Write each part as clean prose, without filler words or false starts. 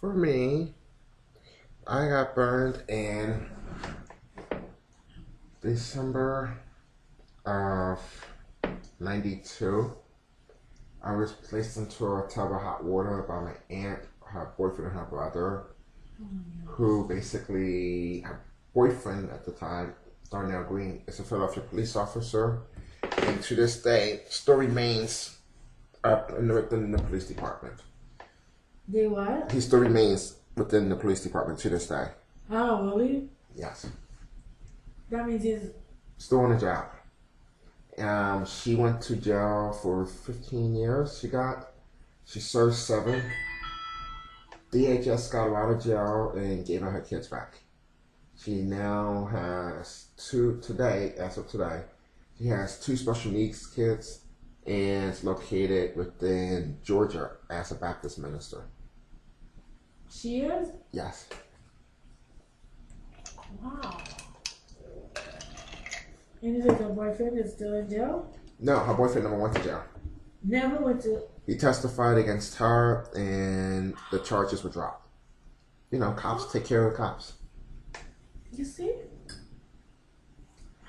For me, I got burned in December of 92. I was placed into a tub of hot water by my aunt, her boyfriend, and her brother, who basically, her boyfriend at the time, Darnell Green, is a Philadelphia police officer, and to this day, still remains within the police department. They what? He still remains within the police department to this day. Oh, really? Yes. That means he's Still on the job. She went to jail for 15 years. She served 7. DHS got her out of jail and gave her kids back. She now has as of today, she has 2 special needs kids and is located within Georgia as a Baptist minister. She is? Yes. Wow. And you think her boyfriend is still in jail? No, her boyfriend never went to jail. Never went to. He testified against her and the charges were dropped. You know, cops take care of the cops. You see?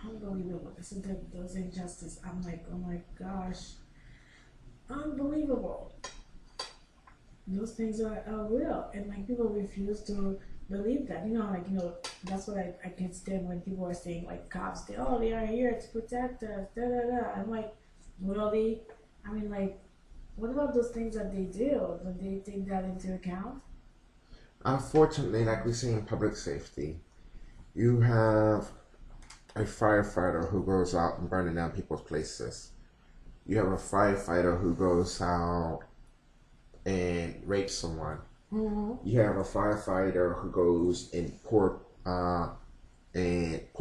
Unbelievable. Isn't that those injustice? I'm like, oh my gosh. Unbelievable. Those things are real. And like people refuse to believe that. That's what I can't stand when people are saying like cops, they are here to protect us, da da da. I'm like, really? I mean, like, what about those things that they do? Do they take that into account? Unfortunately, like we see in public safety, you have a firefighter who goes out and burning down people's places. You have a firefighter who goes out and rapes someone. Mm-hmm. You have a firefighter who goes and pull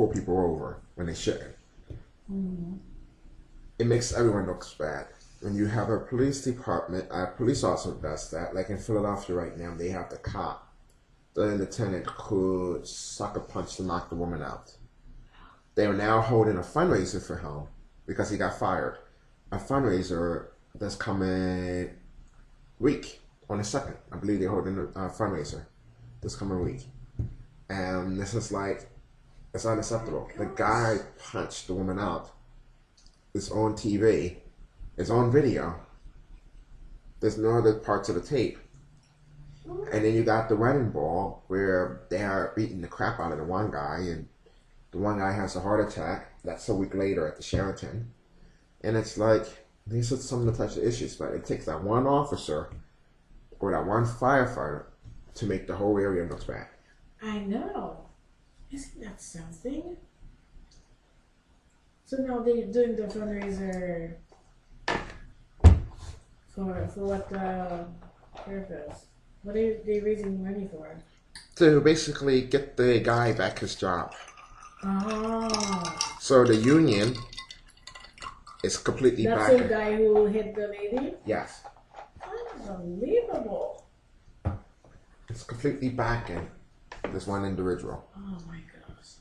people over when they shouldn't. Mm-hmm. It makes everyone look bad. When you have a police department, a police officer does that. Like in Philadelphia right now, they have the cop, the lieutenant who sucker punched to knock the woman out. They are now holding a fundraiser for him because he got fired. A fundraiser that's coming week on the 2nd. I believe they're holding a fundraiser this coming week. And this is like, it's unacceptable. The guy punched the woman out. It's on TV. It's on video. There's no other parts of the tape. And then you got the wedding ball where they are beating the crap out of the one guy, and the one guy has a heart attack. That's a week later at the Sheraton. And it's like, these are some of the types of issues, but it takes that one officer or that one firefighter to make the whole area look bad. I know. Isn't that something? So now they're doing the fundraiser for what purpose? What are they raising money for? To basically get the guy back his job. Oh. So the union is completely That's backing. the guy who hit the lady? Yes. Unbelievable. It's completely backing this one individual. Oh my gosh.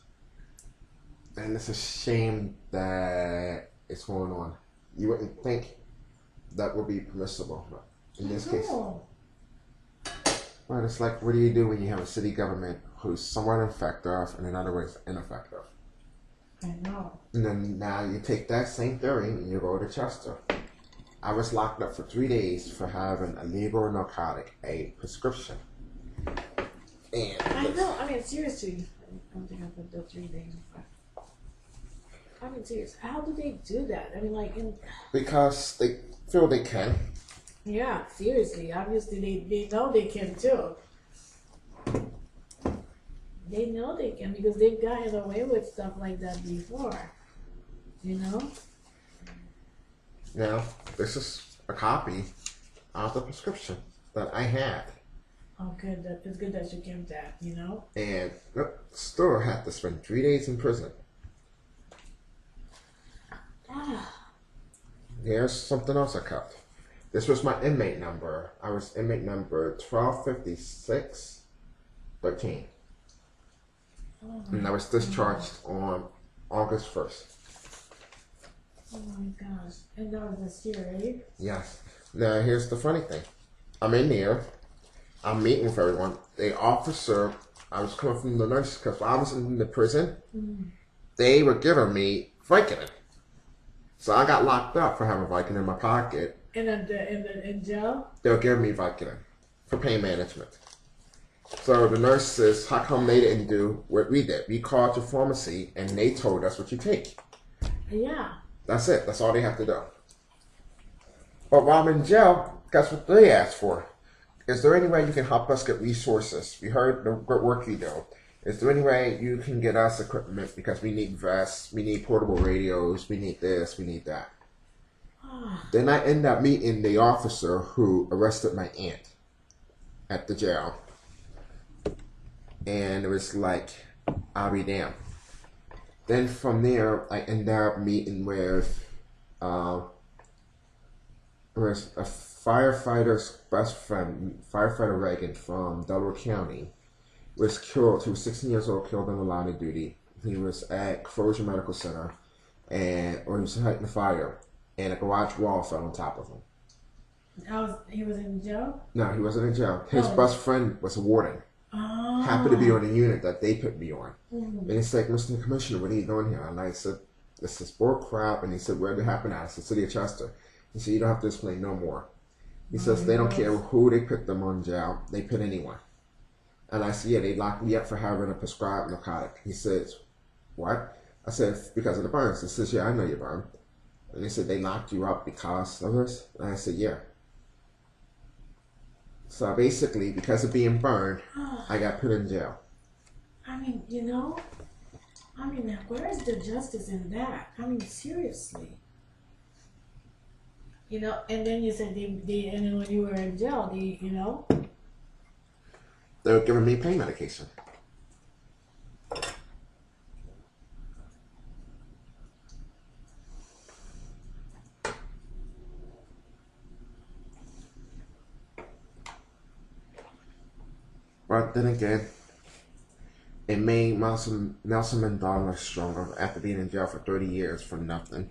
And it's a shame that it's going on. You wouldn't think that would be permissible, but in this case. Well, it's like, what do you do when you have a city government who's somewhat effective and in other ways ineffective? I know. And then now you take that same theory and you go to Chester. I was locked up for 3 days for having a legal narcotic, a prescription. And I know. I mean, seriously. I don't think I put the 3 days. I mean, seriously. How do they do that? I mean, like because they feel they can. Yeah, seriously. Obviously, they know they can too. They know they can because they've gotten away with stuff like that before. You know? Now, this is a copy of the prescription that I had. Oh, good. It's good that you kept that, you know? And still had to spend 3 days in prison. Here's something else I kept. This was my inmate number. I was inmate number 125613. And I was discharged on August 1st. Oh my gosh. And that was this year, right? Yes. Now, here's the funny thing. I'm in there. I'm meeting with everyone. The officer, I was coming from the nurse because while I was in the prison, they were giving me Vicodin. So I got locked up for having Vicodin in my pocket. In jail? They were giving me Vicodin for pain management. So the nurse says, how come they didn't do what we did? We called your pharmacy and they told us what you take. Yeah. That's it. That's all they have to do. But while I'm in jail, guess what they asked for? Is there any way you can help us get resources? We heard the good work you do. Is there any way you can get us equipment because we need vests, we need portable radios, we need this, we need that. Then I end up meeting the officer who arrested my aunt at the jail. And it was like, I'll be damned. Then from there, I end up meeting with a firefighter's best friend, firefighter Reagan from Delaware County, was killed. He was 16 years old, killed on the line of duty. He was at Crozier Medical Center, and or he was fighting the fire, and a garage wall fell on top of him. He was in jail? No, he wasn't in jail. His best friend was a warden. Oh. Happened to be on the unit that they put me on. And he's like, Mr. Commissioner, what are you doing here? And I said, this is bull crap. And he said, where did it happen at? I said, City of Chester. He said, you don't have to explain no more. He says, they don't care who they put them on jail. They put anyone. And I said, yeah, they locked me up for having a prescribed narcotic. He says, what? I said, because of the burns. He says, yeah, I know you're burned. And they said, they locked you up because of this? And I said, yeah. So basically, because of being burned, I got put in jail. I mean, where is the justice in that? I mean, seriously. And then you said and then when you were in jail, they were giving me pain medication. But then again, it made Nelson Mandela stronger after being in jail for 30 years for nothing.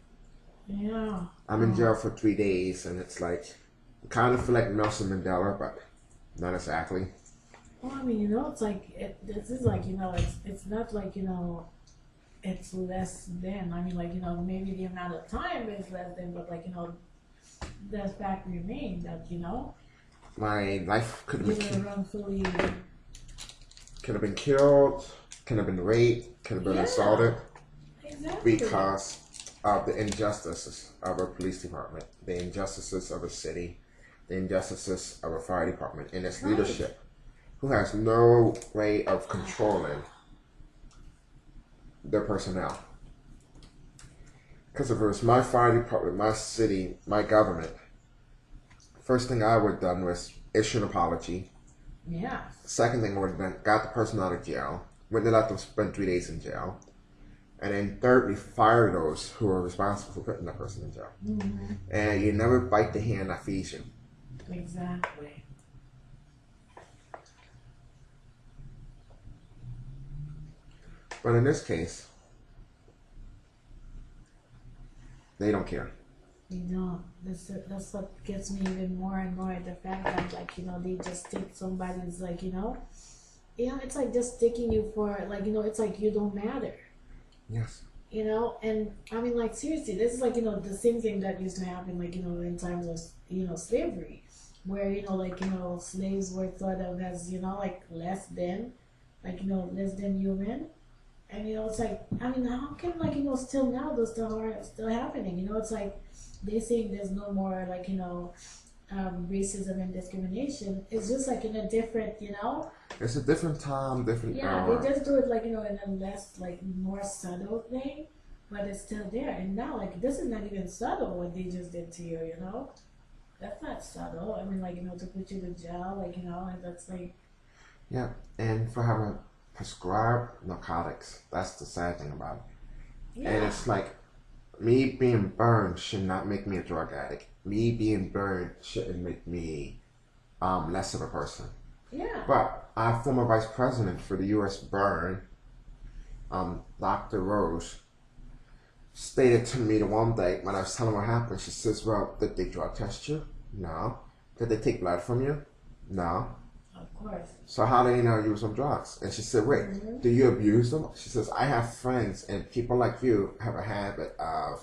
Yeah. I'm in jail for 3 days, and it's like, kind of feel like Nelson Mandela, but not exactly. Well, I mean, it's like, this is like, it's not like, it's less than. I mean, like, maybe the amount of time is less than, but like, that fact remains that, my life could have been wrongfully. Could have been killed, could have been raped, could have been assaulted. Exactly. Because of the injustices of our police department, the injustices of a city, the injustices of a fire department, and its leadership, who has no way of controlling their personnel. Because if it was my fire department, my city, my government, first thing I would have done was issue an apology. Yeah. Second thing I would have done, got the person out of jail, wouldn't let them spend 3 days in jail. And then thirdly, fire those who are responsible for putting that person in jail. Mm-hmm. And you never bite the hand that feeds you. Exactly. But in this case, they don't care. That's what gets me even more and more, the fact that, like, they just take somebody's, like, it's like just taking you for, like, it's like you don't matter. Yes. And I mean, like, seriously, this is like, the same thing that used to happen, like, in times of, slavery, where, slaves were thought of as, like, less than human. And, it's like, I mean, how can, like, still now those still happening? It's like, they saying there's no more, like, racism and discrimination. It's just like in a different, It's a different time, different hour. They just do it, like, in a less, like, more subtle thing, but it's still there. And now, like, this is not even subtle what they just did to you, That's not subtle. I mean, like, to put you to jail, like, and that's like... Yeah, and for having prescribed narcotics, that's the sad thing about it. Yeah. And it's like, me being burned should not make me a drug addict. Me being burned shouldn't make me less of a person. Yeah. But our former vice president for the U.S. burn, Dr. Rose, stated to me the one day when I was telling her what happened, she says, well, did they drug test you? No. Did they take blood from you? No. Of course. So how do you know you use some drugs? And she said, wait, do you abuse them? She says, I have friends and people like you have a habit of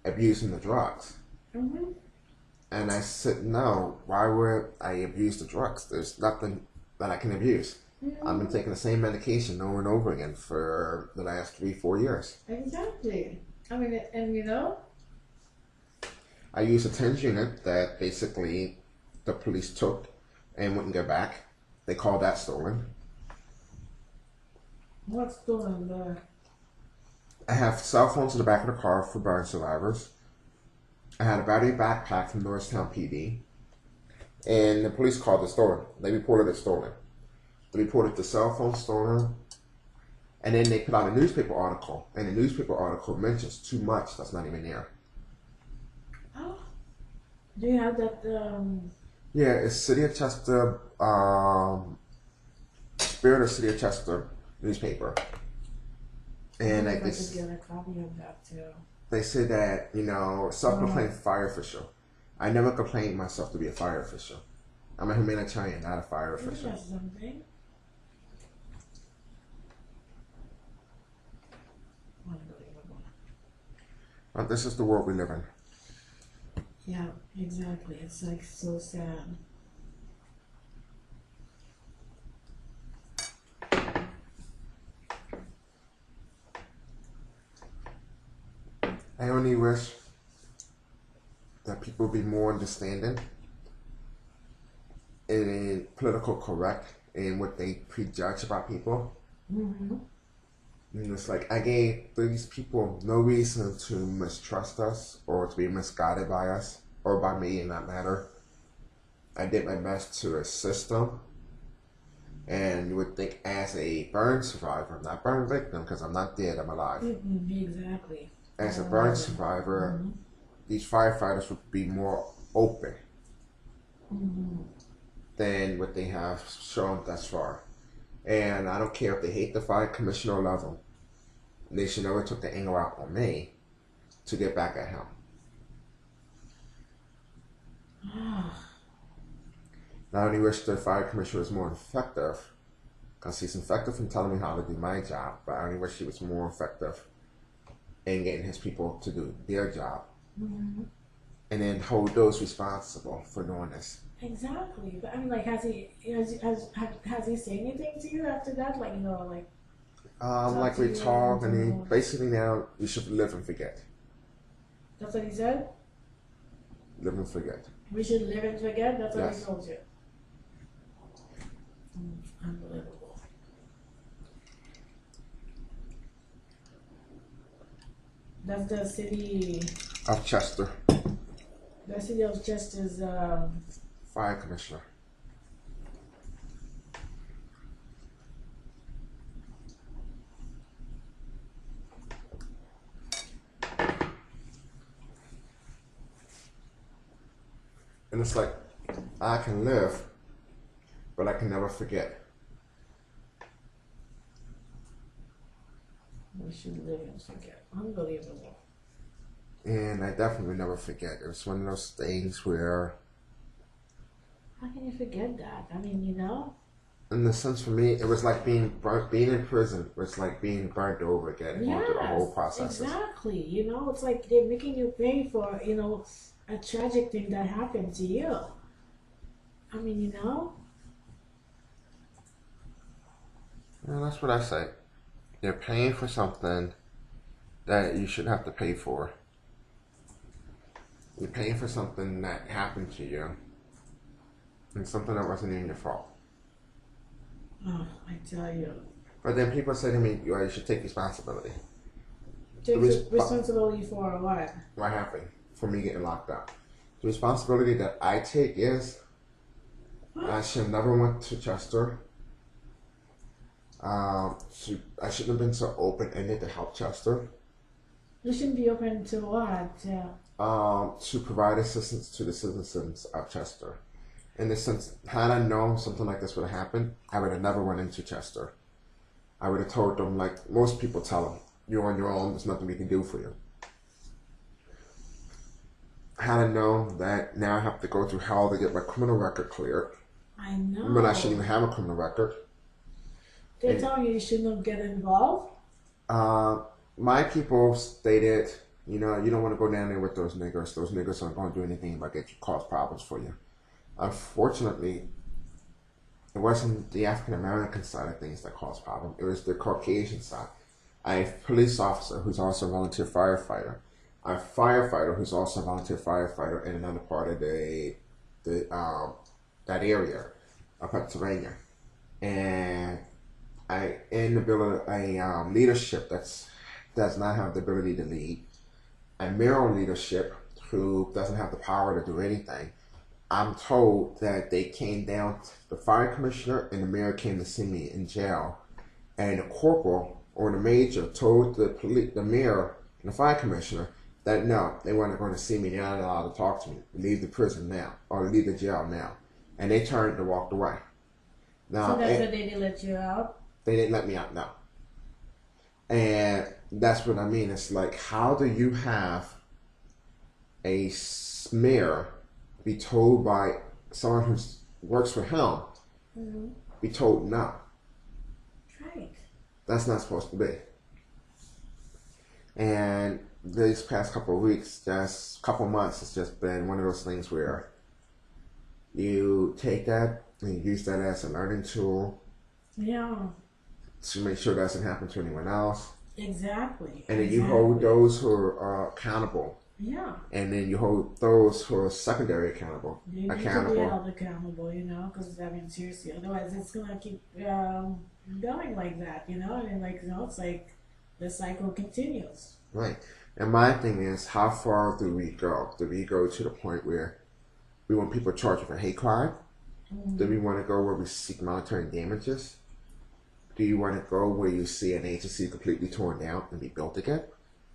abusing the drugs. And I said, no, why would I abuse the drugs? There's nothing that I can abuse. I've been taking the same medication over and over again for the last 3-4 years. Exactly. I mean, and you know, I use a TENS unit that basically the police took and wouldn't get back. They called that stolen. What's stolen there? I have cell phones in the back of the car for burn survivors. I had a battery backpack from Norristown PD. And the police called it stolen. They reported it stolen. They reported the cell phone stolen. And then they put out a newspaper article. And the newspaper article mentions too much that's not even there. Oh. Do you have that? Yeah, it's City of Chester, Spirit of City of Chester newspaper. And I could get a copy of that too. They say that, you know, self-proclaimed fire official. I never complained myself to be a fire official. I'm a humanitarian, not a fire official. That's something. Unbelievable. But this is the world we live in. Yeah, exactly. It's like so sad. I only wish that people be more understanding and political correct in what they prejudge about people. And it's like I gave these people no reason to mistrust us or to be misguided by us or by me in that matter. I did my best to assist them. And you would think as a burn survivor, not burn victim, because I'm not dead, I'm alive. Exactly. As a burn survivor, these firefighters would be more open than what they have shown thus far. And I don't care if they hate the fire commissioner or love him. They should never took the anger out on me to get back at him. I only wish the fire commissioner was more effective, because he's effective in telling me how to do my job, but I only wish he was more effective in getting his people to do their job. And then hold those responsible for doing this. Exactly. But I mean, like, has he said anything to you after that? Like, you know, like... like we talk, and he basically now, you should live and forget. That's what he said? Live and forget. We should live and forget? That's what he told you? Unbelievable. That's the city... Of Chester. The city of Chester's... Fire commissioner. And it's like, I can live, but I can never forget. We should live and forget. Unbelievable. And I definitely never forget. It was one of those things where... How can you forget that? I mean, you know? In the sense for me, it was like being in prison. It was like being burnt over again. Going through the whole process. Exactly. You know, it's like they're making you pay for, you know, a tragic thing that happened to you. I mean, you know? And that's what I say. You're paying for something that you shouldn't have to pay for. You're paying for something that happened to you. And something that wasn't even your fault. Oh, I tell you. But then people say to me, you should take responsibility. Take responsibility for what? What happened? For me getting locked up. The responsibility that I take is I should have never went to Chester. I shouldn't have been so open-ended to help Chester. You shouldn't be open to what? To provide assistance to the citizens of Chester. In the sense, had I known something like this would have happened, I would have never went into Chester. I would have told them, like most people tell them, you're on your own, there's nothing we can do for you. Had I known that now I have to go through hell to get my criminal record cleared, I know. When I shouldn't even have a criminal record. They're telling you shouldn't get involved? My people stated, you don't want to go down there with those niggers. Those niggers aren't going to do anything but cause problems for you. Unfortunately, it wasn't the African American side of things that caused problems. It was the Caucasian side. I have a police officer who's also a volunteer firefighter. A firefighter who's also a volunteer firefighter in another part of that area of Pennsylvania. And leadership that does not have the ability to lead, a mayoral leadership who doesn't have the power to do anything. I'm told that they came down, the fire commissioner and the mayor came to see me in jail, and the corporal or the major told the mayor and the fire commissioner that no, they weren't going to see me. They're not allowed to talk to me. Leave the prison now, or leave the jail now. And they turned and walked away. Now, so that's why they didn't let you out? They didn't let me out, no. And that's what I mean. It's like, how do you have a mayor be told by someone who works for him, be told no? Right. That's not supposed to be. And these past couple of weeks, just couple months, it's just been one of those things where you take that and you use that as a learning tool. Yeah. To make sure that doesn't happen to anyone else. Exactly. And then you hold those who are accountable. Yeah. And then you hold those who are secondary accountable. You need to be held accountable, because I mean, seriously, otherwise it's gonna keep going like that, and it's like the cycle continues. Right. And my thing is, how far do we go? Do we go to the point where we want people charged for hate crime? Do we want to go where we seek monetary damages? Do you want to go where you see an agency completely torn down and be built again?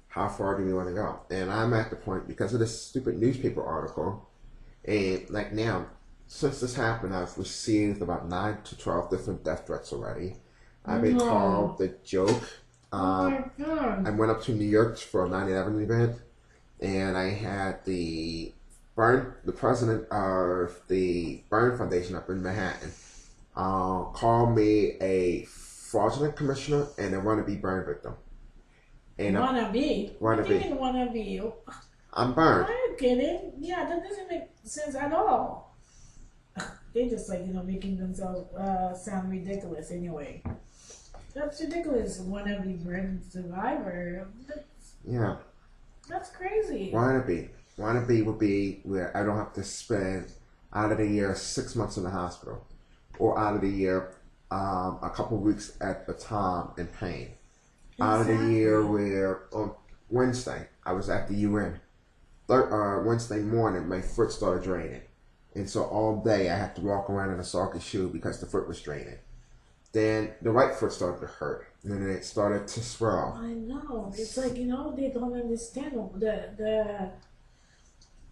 How far do we want to go? And I'm at the point, because of this stupid newspaper article, and like now, since this happened, I've received about 9 to 12 different death threats already. I've been called the joke. Oh my God. I went up to New York for a 9/11 event, and I had the president of the Burn Foundation up in Manhattan, call me a fraudulent commissioner and a wannabe burn victim. And Wannabe? What do you mean wannabe? I'm burned. Are you kidding? Yeah, that doesn't make sense at all. They just making themselves sound ridiculous anyway. That's ridiculous. Wannabe burn survivor. That's crazy. Wannabe would be where I don't have to spend out of the year 6 months in the hospital, or out of the year a couple of weeks at a time in pain. Exactly. Out of the year where on Wednesday I was at the UN. Wednesday morning my foot started draining, and so all day I had to walk around in a soggy shoe because the foot was draining. Then the right foot started to hurt, and then it started to swell. I know. It's like, they don't understand the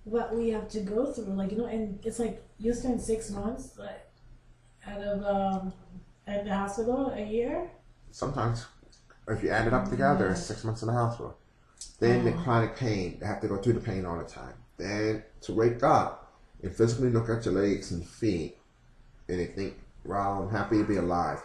what we have to go through. And it's like you spend 6 months out of at the hospital a year. Sometimes, if you add it up together, it's 6 months in the hospital. Then the chronic pain, they have to go through the pain all the time. Then to wake up and physically look at your legs and feet, and they think, "Wow, I'm happy to be alive,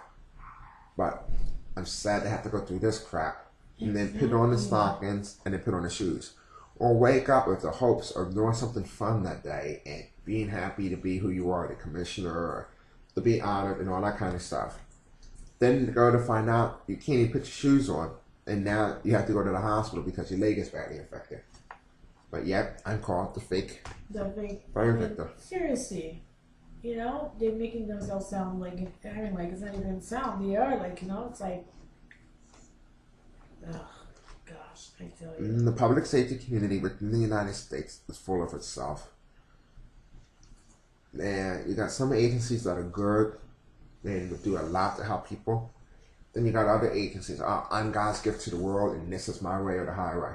but I'm sad to have to go through this crap," and then put on the stockings and then put on the shoes. Or wake up with the hopes of doing something fun that day and being happy to be who you are, the commissioner, or to be honored and all that kind of stuff. Then go to find out you can't even put your shoes on, and now you have to go to the hospital because your leg is badly infected. But yet, I'm called the fake burn victim. Seriously. They're making themselves sound like it's not even sound. They are it's like, oh gosh, I tell you. The public safety community within the United States is full of itself. And you got some agencies that are good and do a lot to help people. Then you got other agencies. I'm God's gift to the world, and this is my way or the highway.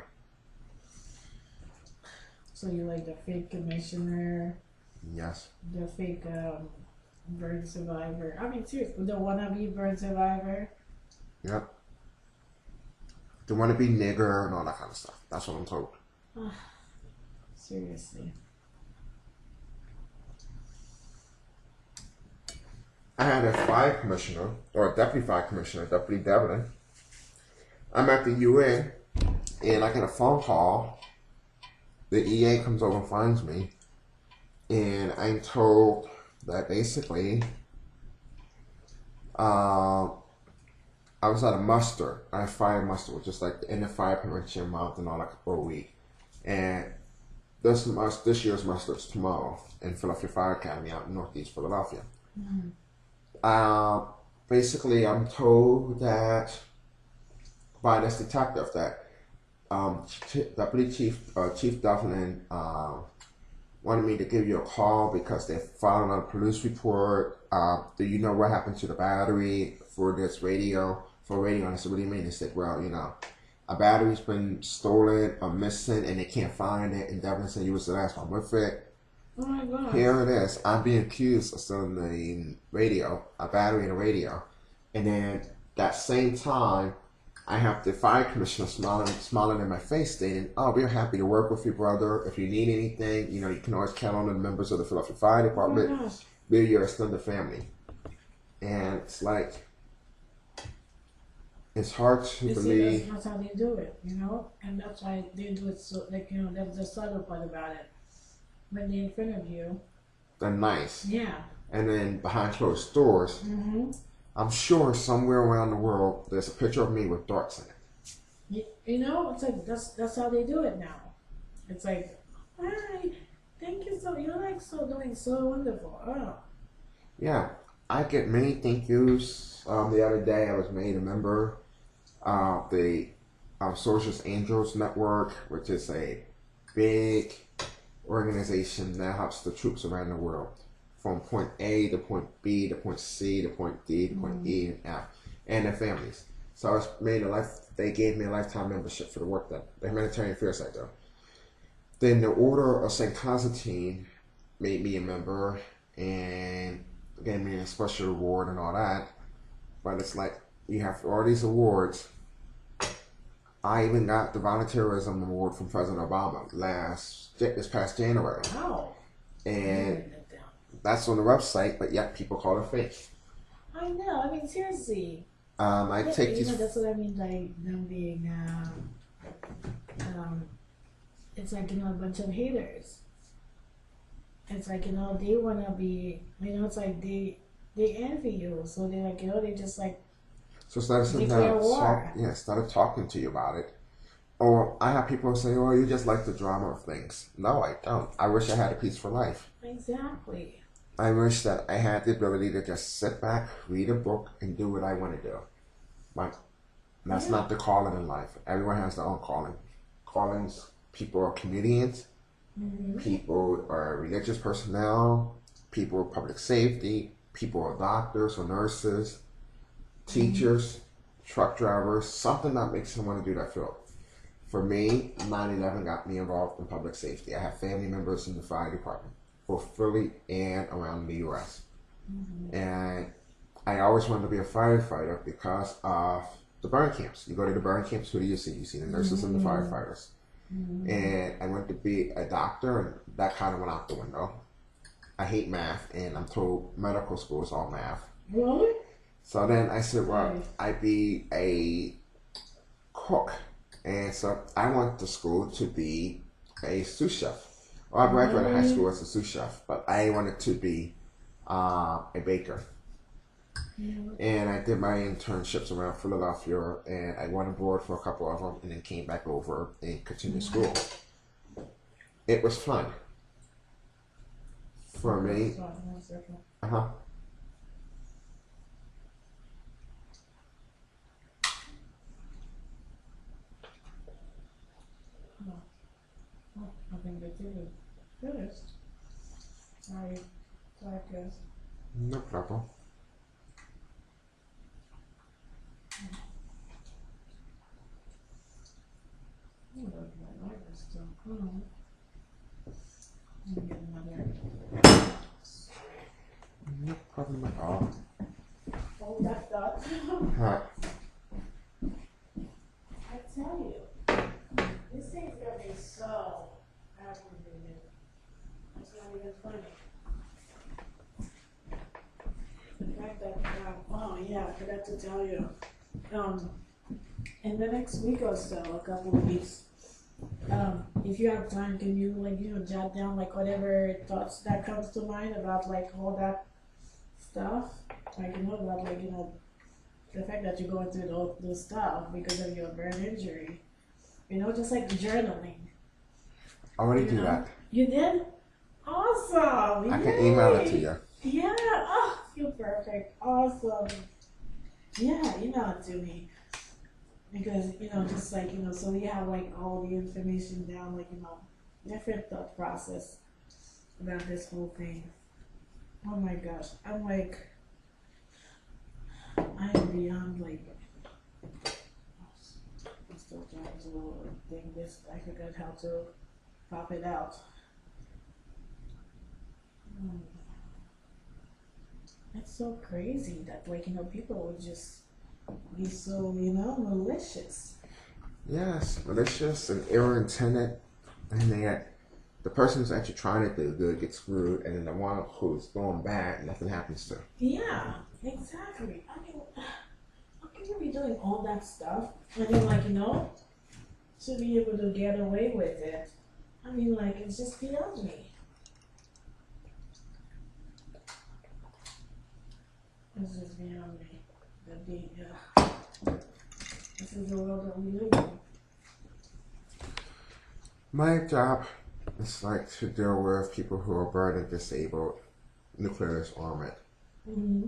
So you're like the fake commissioner. Yes. The fake burn survivor. I mean, seriously, the wannabe burn survivor. Yep. The wannabe nigger and all that kind of stuff. That's what I'm told. Seriously. I had a fire commissioner, or a deputy fire commissioner, Deputy Devlin. I'm at the UN, and I get a phone call. The EA comes over and finds me, and I'm told that basically, I was at a muster, a fire muster, which is like the end of fire prevention month and all that for a week. And this year's muster is tomorrow in Philadelphia Fire Academy out in Northeast Philadelphia. Basically, I'm told that by this detective that Deputy Chief Devlin wanted me to give you a call because they filed a police report. Do you know what happened to the battery for this radio? For radio, and I said, what do you mean? They said, well, you know, a battery's been stolen or missing and they can't find it. And Devlin said you was the last one with it. Oh my God. Here it is. I'm being accused of stealing the radio, a battery and a radio. And then that same time, I have the fire commissioner smiling in my face, stating, "Oh, we're happy to work with you, brother. If you need anything, you know, you can always count on the members of the Philadelphia Fire Department. Oh We're your extended family." And it's like, it's hard to believe. That's how they do it, you know, and that's why they do it so, like, you know, that's the subtle part about it. When they're in front of you, They're nice. yeah. And then behind closed doors, I'm sure somewhere around the world there's a picture of me with darts in it. You know, it's like that's how they do it now. It's like, hi, thank you so, you're like doing so wonderful. Oh. Yeah, I get many thank yous. The other day I was made a member of the Soldiers Angels Network, which is a big organization that helps the troops around the world from point A to point B to point C to point D to point E and F, and their families. So I was made they gave me a lifetime membership for the work that the humanitarian affairs side do. Then the Order of St. Constantine made me a member and gave me a special reward and all that. But it's like, you have all these awards. I even got the volunteerism award from President Obama this past January. Wow. And that's on the website, but yet people call it fake. I know. I mean, seriously. I take these. You know, that's what I mean by them being. It's like, you know, a bunch of haters. It's like, you know, they wanna be. You know, it's like they envy you, so they're like, you know, they just like. So instead of sitting down started talking to you about it. Or I have people say, "Oh, you just like the drama of things." No, I don't. I wish I had a peaceful life. Exactly. I wish that I had the ability to just sit back, read a book, and do what I want to do. But that's not the calling in life. Everyone has their own calling. Callings, people are comedians, people are religious personnel, people are public safety, people are doctors or nurses, teachers, truck drivers, something that makes them want to do that field. For me, 9/11 got me involved in public safety. I have family members in the fire department, both Philly and around the U.S. And I always wanted to be a firefighter because of the burn camps. You go to the burn camps, who do you see? You see the nurses and the firefighters. And I wanted to be a doctor, and that kind of went out the window. I hate math, and I'm told medical school is all math. Really? So then I said, well, I'd be a cook. And so I went to school to be a sous chef. Well, I graduated high school as a sous chef, but I wanted to be a baker. And I did my internships around Philadelphia, and I went abroad for a couple of them, and then came back over and continued school. It was fun for me. I think they did it first. Sorry, guys. No problem. No problem at all. Oh, that's that. Huh. I tell you, this thing's gonna be so aggravated. It's not even funny. The fact yeah, I forgot to tell you. In the next week or so, a couple of weeks, if you have time, can you jot down whatever thoughts that comes to mind about all that stuff? About the fact that you're going through all this stuff because of your burn injury. Just journaling. I already do that. You did? Awesome! I can email it to you. Yeah. Oh, you're perfect. Awesome. Yeah, email it to me. Because, so we have all the information down, different thought process about this whole thing. Oh my gosh. I am beyond I'm still trying to think this. I forgot how to pop it out. It's so crazy that people would just be so malicious. Yes, malicious and ill-intended, and the person who's actually trying to do good gets screwed, and then the one who's going bad, nothing happens to. Yeah, exactly. I mean, how can you be doing all that stuff and then to be able to get away with it? I mean, it's just beyond me. This is beyond me. This is the world that we live in. My job is to deal with people who are burned and disabled, nuclear disarmament,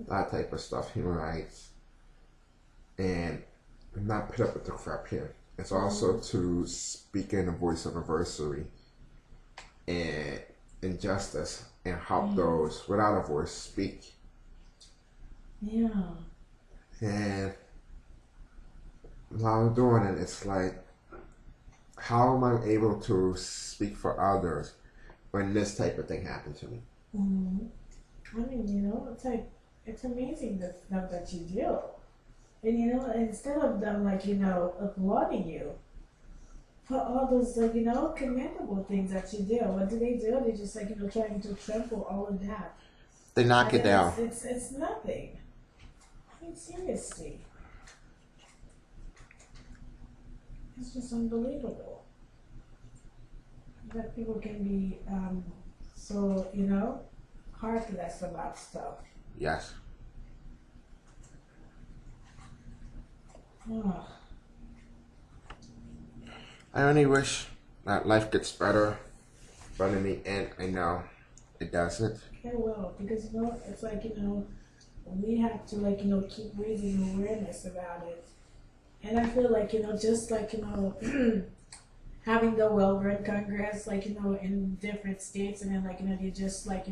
that type of stuff, human rights, and not put up with the crap here. It's also to speak in the voice of adversity and injustice and help those without a voice speak. Yeah. And while I'm doing it, it's how am I able to speak for others when this type of thing happened to me? I mean, it's amazing the stuff that you do. And, instead of them, applauding you for all those, commendable things that you do, what do? They just, trying to trample all of that. They knock it down. It's nothing. I mean, seriously. It's just unbelievable that people can be so, heartless about stuff. Yes. Oh. I only wish that life gets better, but in the end, I know it doesn't. It will, because it's we have to keep raising awareness about it. And I feel just having the well-run Congress, in different states, and then you just give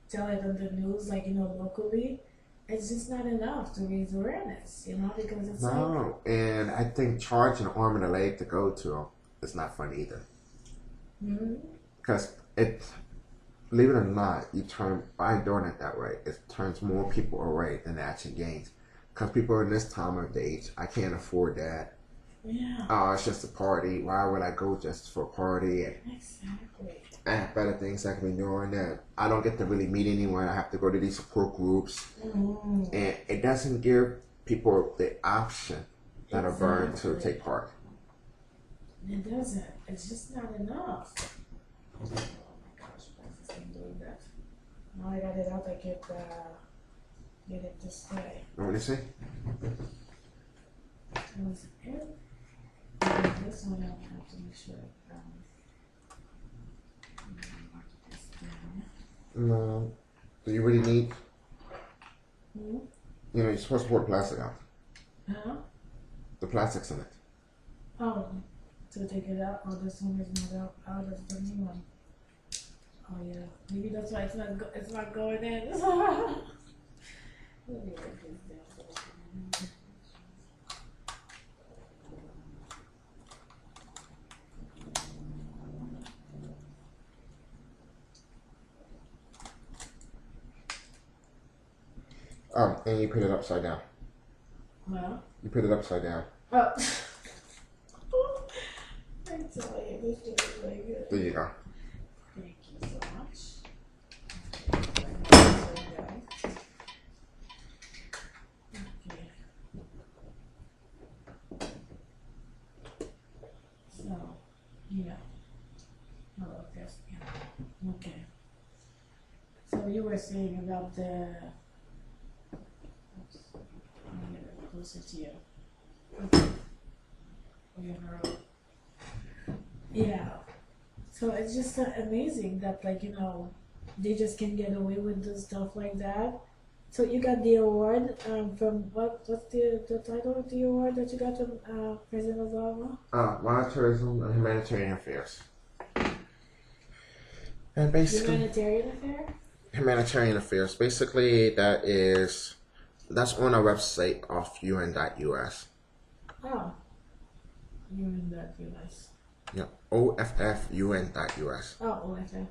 tell it on the news, locally. It's just not enough to raise awareness, because it's no. And I think charging an arm and a leg to go to them is not fun either. Because believe it or not, by doing it that way, it turns more people away than it actually gains. Because people in this time of age, I can't afford that. Yeah. Oh, it's just a party. Why would I go just for a party? And exactly. I have better things I can be doing that. I don't get to really meet anyone. I have to go to these support groups. And it doesn't give people the option that are burned to take part. It doesn't. It's just not enough. Oh my gosh, why is this thing doing that? Now I got it out, I get it this way. What do you say? That was it. And this one I have to make sure mark this down. No. Do you really need? Hmm? You're supposed to pour the plastic out. Huh? The plastic's in it. Oh, to take it out? Oh, this one is not out. Oh, that's the new one. Oh yeah, maybe that's why it's not going in. Let me write this down. And you put it upside down. Well. You put it upside down. Oh. I tell you, this is really good. There you go. Thank you so much. So you were saying about the. Oops, let me get it closer to you. Okay. We're on the road. Yeah. So it's just amazing that, like, they just can get away with this stuff like that. So you got the award from what's the title of the award that you got from President Obama? Monetarism and humanitarian affairs. And basically, Humanitarian affair? Humanitarian affairs. Basically, that's on our website of un.us. Oh. UN.us. Yeah, OFFUN.us. Oh, OFF.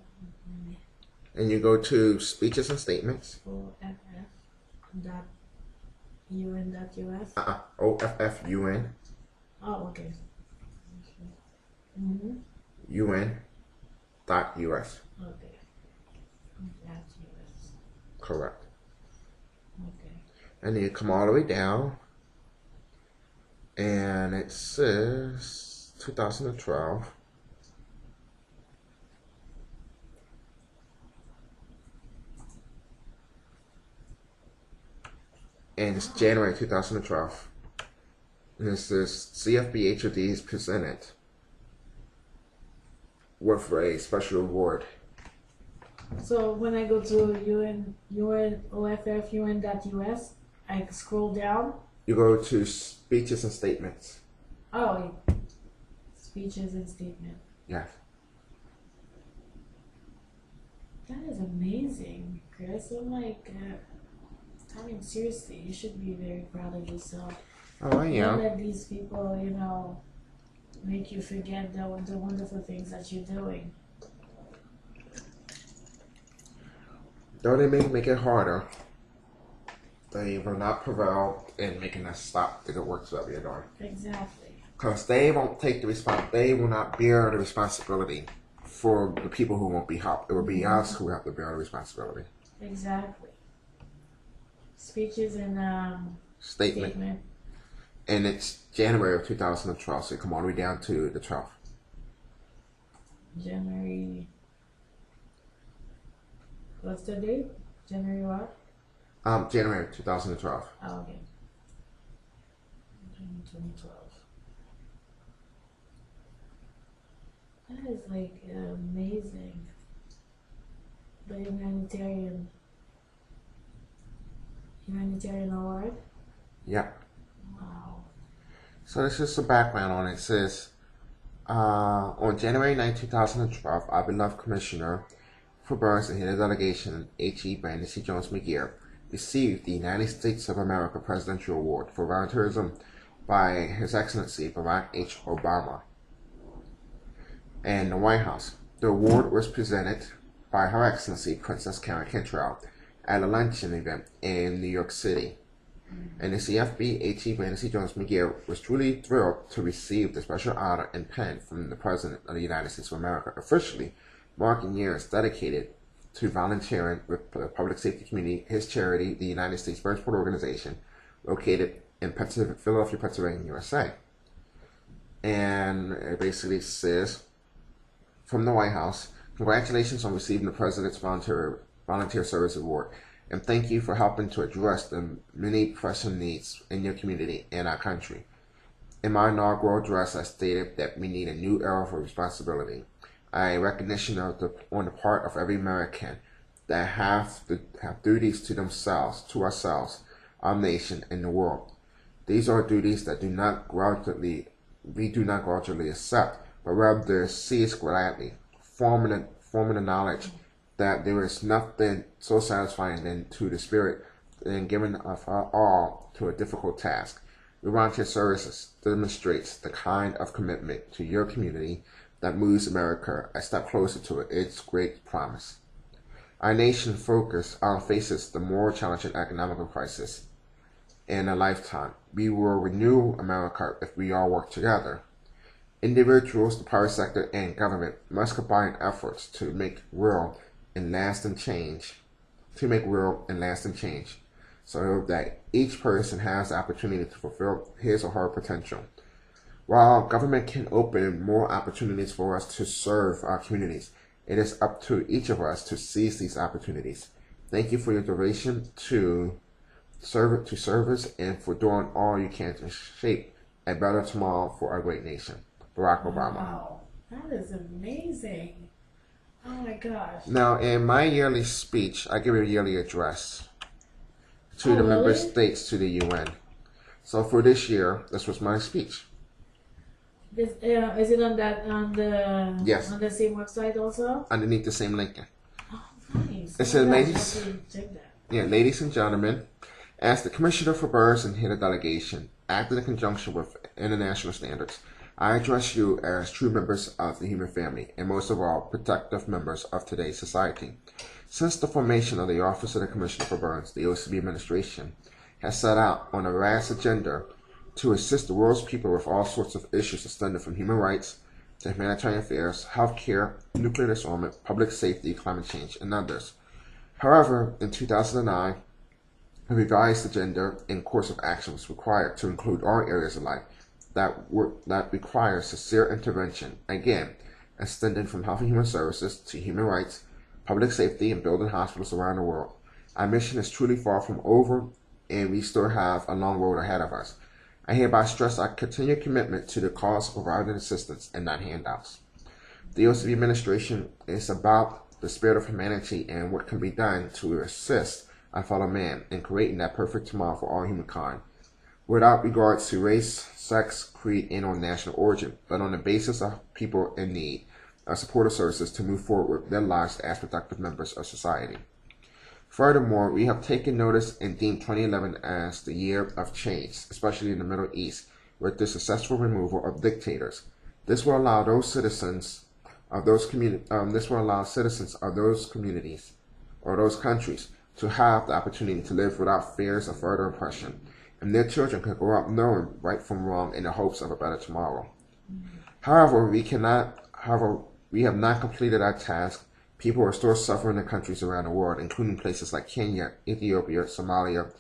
And you go to speeches and statements. OFF.UN.us. OFFUN. Oh, okay. Mm-hmm. UN.us. Okay. .us. Correct. Okay. And you come all the way down, and it says 2012. And it's January 2012. And it says CFB-HOD is presented with a special award. So when I go to OFFUN.us, I scroll down. You go to speeches and statements. Oh, speeches and statement. Yes. That is amazing, Chris. I'm like, I mean, seriously, you should be very proud of yourself. Oh, yeah. Don't let these people, make you forget the wonderful things that you're doing. Though they may make it harder, they will not prevail in making us stop the good works that we are doing. Exactly. Because they won't take the they will not bear the responsibility for the people who won't be helped. It will be us who have to bear the responsibility. Exactly. Speeches and Statement. And it's January of 2012, so you come all the way down to the 12th. January. What's the date? January what? January 2012. Oh, okay. 2012. That is like amazing. The humanitarian award. Yeah. Wow. So this is the background on it. It says, on January 9, 2012, our beloved Commissioner for Birds and his delegation, H.E. Brandon C. Jones McGeer, received the United States of America Presidential Award for Volunteerism by His Excellency Barack H. Obama and the White House. The award was presented by Her Excellency Princess Karen Cantrell at a luncheon event in New York City. And the CFB H.E. Brandon C. Jones McGeer was truly thrilled to receive the special honor and pen from the President of the United States of America, officially marking years dedicated to volunteering with the public safety community, his charity, the United States Bird Sport Organization, located in Philadelphia, Pennsylvania, USA. And it basically says, from the White House, congratulations on receiving the President's Volunteer Service Award, and thank you for helping to address the many pressing needs in your community and our country. In my inaugural address, I stated that we need a new era for responsibility, a recognition on the part of every American that have duties to themselves, to ourselves, our nation, and the world. These are duties that we do not grudgingly accept, but rather seize gladly, forming the knowledge that there is nothing so satisfying than to the spirit and giving of our all to a difficult task. Your volunteer services demonstrates the kind of commitment to your community that moves America a step closer to its great promise. Our nation faces the more challenging economic crisis in a lifetime. We will renew America if we all work together. Individuals, the private sector, and government must combine efforts to make real and lasting change, so that each person has the opportunity to fulfill his or her potential. While government can open more opportunities for us to serve our communities, it is up to each of us to seize these opportunities. Thank you for your donation to service and for doing all you can to shape a better tomorrow for our great nation. Barack Obama. Wow, that is amazing. Oh my gosh. Now, in my yearly speech, I give a yearly address to Oh, the member really? states to the UN. So for this year, this was my speech. Is it on the Yes. on the same website also? Underneath the same link. Oh, nice. It says, I ladies, have to check that. ladies and gentlemen, as the Commissioner for Birds and head of delegation, acting in conjunction with international standards, I address you as true members of the human family, and most of all, protective members of today's society. Since the formation of the Office of the Commissioner for Birds, the OCB administration has set out on a vast agenda to assist the world's people with all sorts of issues extending from human rights to humanitarian affairs, healthcare, nuclear disarmament, public safety, climate change, and others. However, in 2009, a revised agenda and course of action was required to include all areas of life that require sincere intervention, again, extending from health and human services to human rights, public safety, and building hospitals around the world. Our mission is truly far from over, and we still have a long road ahead of us. I hereby stress our continued commitment to the cause of providing assistance and not handouts. The OCB administration is about the spirit of humanity and what can be done to assist our fellow man in creating that perfect tomorrow for all humankind, without regard to race, sex, creed, and or national origin, but on the basis of people in need of supportive services to move forward with their lives as productive members of society. Furthermore, we have taken notice and deemed 2011 as the year of change, especially in the Middle East, with the successful removal of dictators. This will allow citizens of those communities or those countries to have the opportunity to live without fears of further oppression, and their children can grow up knowing right from wrong in the hopes of a better tomorrow. However, we have not completed our task. People are still suffering in countries around the world, including places like Kenya, Ethiopia, Somalia,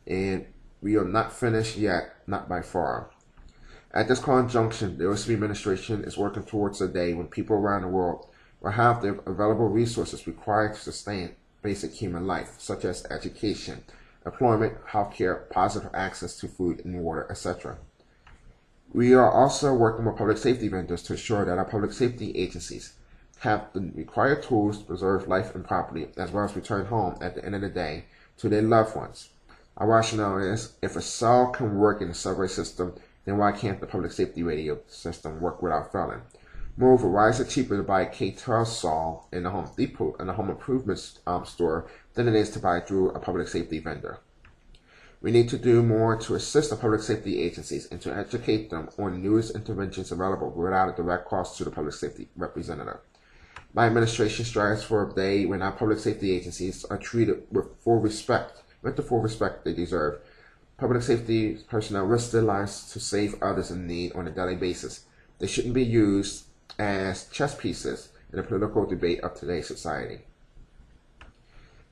and we are not finished yet, not by far. At this conjunction, the OCB administration is working towards a day when people around the world will have the available resources required to sustain basic human life, such as education, employment, healthcare, positive access to food and water, etc. We are also working with public safety vendors to ensure that our public safety agencies have the required tools to preserve life and property, as well as return home at the end of the day to their loved ones. Our rationale is, if a cell can work in the subway system, then why can't the public safety radio system work without failing? Moreover, why is it cheaper to buy a K-12 saw in a Home Depot and a home improvement store than it is to buy through a public safety vendor? We need to do more to assist the public safety agencies and to educate them on the newest interventions available without a direct cost to the public safety representative. My administration strives for a day when our public safety agencies are treated with the full respect they deserve. Public safety personnel risk their lives to save others in need on a daily basis. They shouldn't be used as chess pieces in the political debate of today's society.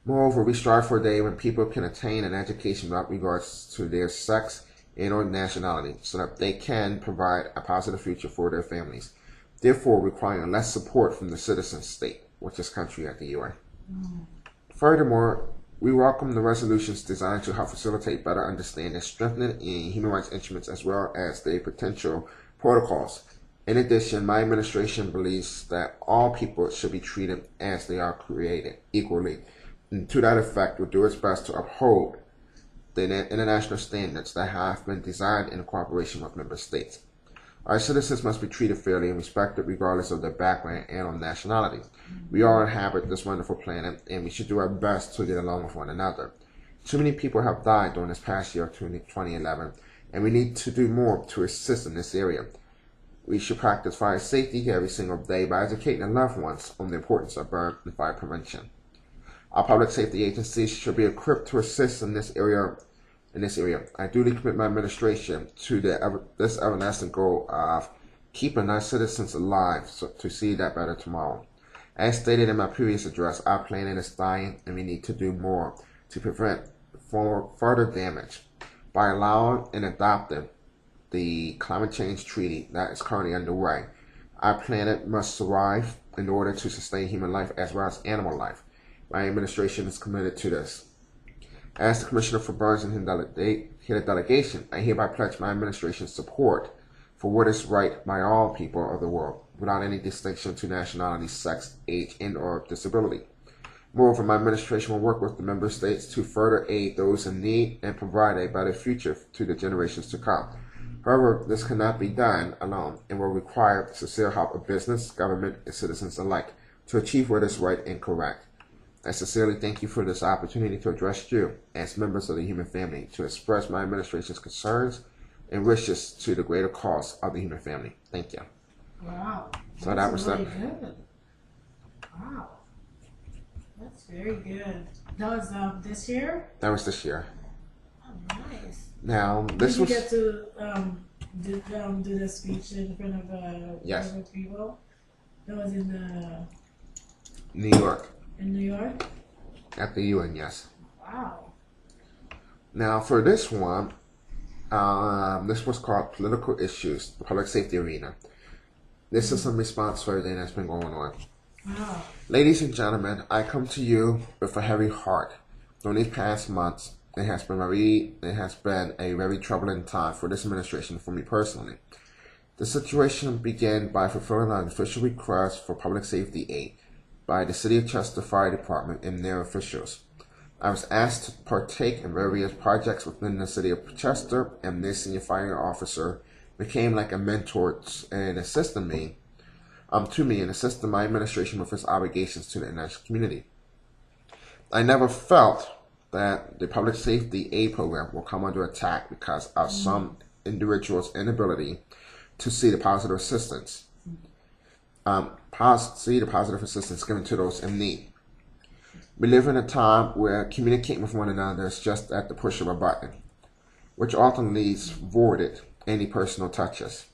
Moreover, we strive for a day when people can attain an education without regards to their sex and or nationality, so that they can provide a positive future for their families, therefore requiring less support from the citizen state, which is country at the UN. Furthermore, we welcome the resolutions designed to help facilitate better understanding, strengthening in human rights instruments, as well as their potential protocols. In addition, my administration believes that all people should be treated as they are created equally, and to that effect will do its best to uphold the international standards that have been designed in cooperation with member states. Our citizens must be treated fairly and respected regardless of their background and or nationality. We all inhabit this wonderful planet, and we should do our best to get along with one another. Too many people have died during this past year of 2011, and we need to do more to assist in this area. We should practice fire safety every single day by educating our loved ones on the importance of burn and fire prevention. Our public safety agencies should be equipped to assist in this area. I duly commit my administration to this everlasting goal of keeping our citizens alive to see that better tomorrow. As stated in my previous address, our planet is dying, and we need to do more to prevent further damage by allowing and adopting the climate change treaty that is currently underway. Our planet must survive in order to sustain human life as well as animal life. My administration is committed to this. As the Commissioner for Burns and head of delegation, I hereby pledge my administration's support for what is right by all people of the world, without any distinction to nationality, sex, age, and/or disability. Moreover, my administration will work with the member states to further aid those in need and provide a better future to the generations to come. However, this cannot be done alone and will require the sincere help of business, government, and citizens alike to achieve what is right and correct. I sincerely thank you for this opportunity to address you as members of the human family, to express my administration's concerns and wishes to the greater cause of the human family. Thank you. Wow. So that was really good. Wow. That's very good. That was this year? That was this year. Oh, nice. Now, this was... Did you get to do the speech in front of yes. people? That was in New York. In New York? At the UN, yes. Wow. Now, for this one, this was called Political Issues, the Public Safety Arena. This is some response for everything that's been going on. Wow. Ladies and gentlemen, I come to you with a heavy heart. During these past months, it has been a very troubling time for this administration, for me personally. The situation began by fulfilling an official request for public safety aid by the City of Chester Fire Department and their officials. I was asked to partake in various projects within the City of Chester, and this senior fire officer became like a mentor and assisted me and assisted my administration with its obligations to the international community. I never felt that the public safety aid program will come under attack because of some individuals' inability to see the positive assistance. See the positive assistance given to those in need. We live in a time where communicating with one another is just at the push of a button, which often leaves voided any personal touches.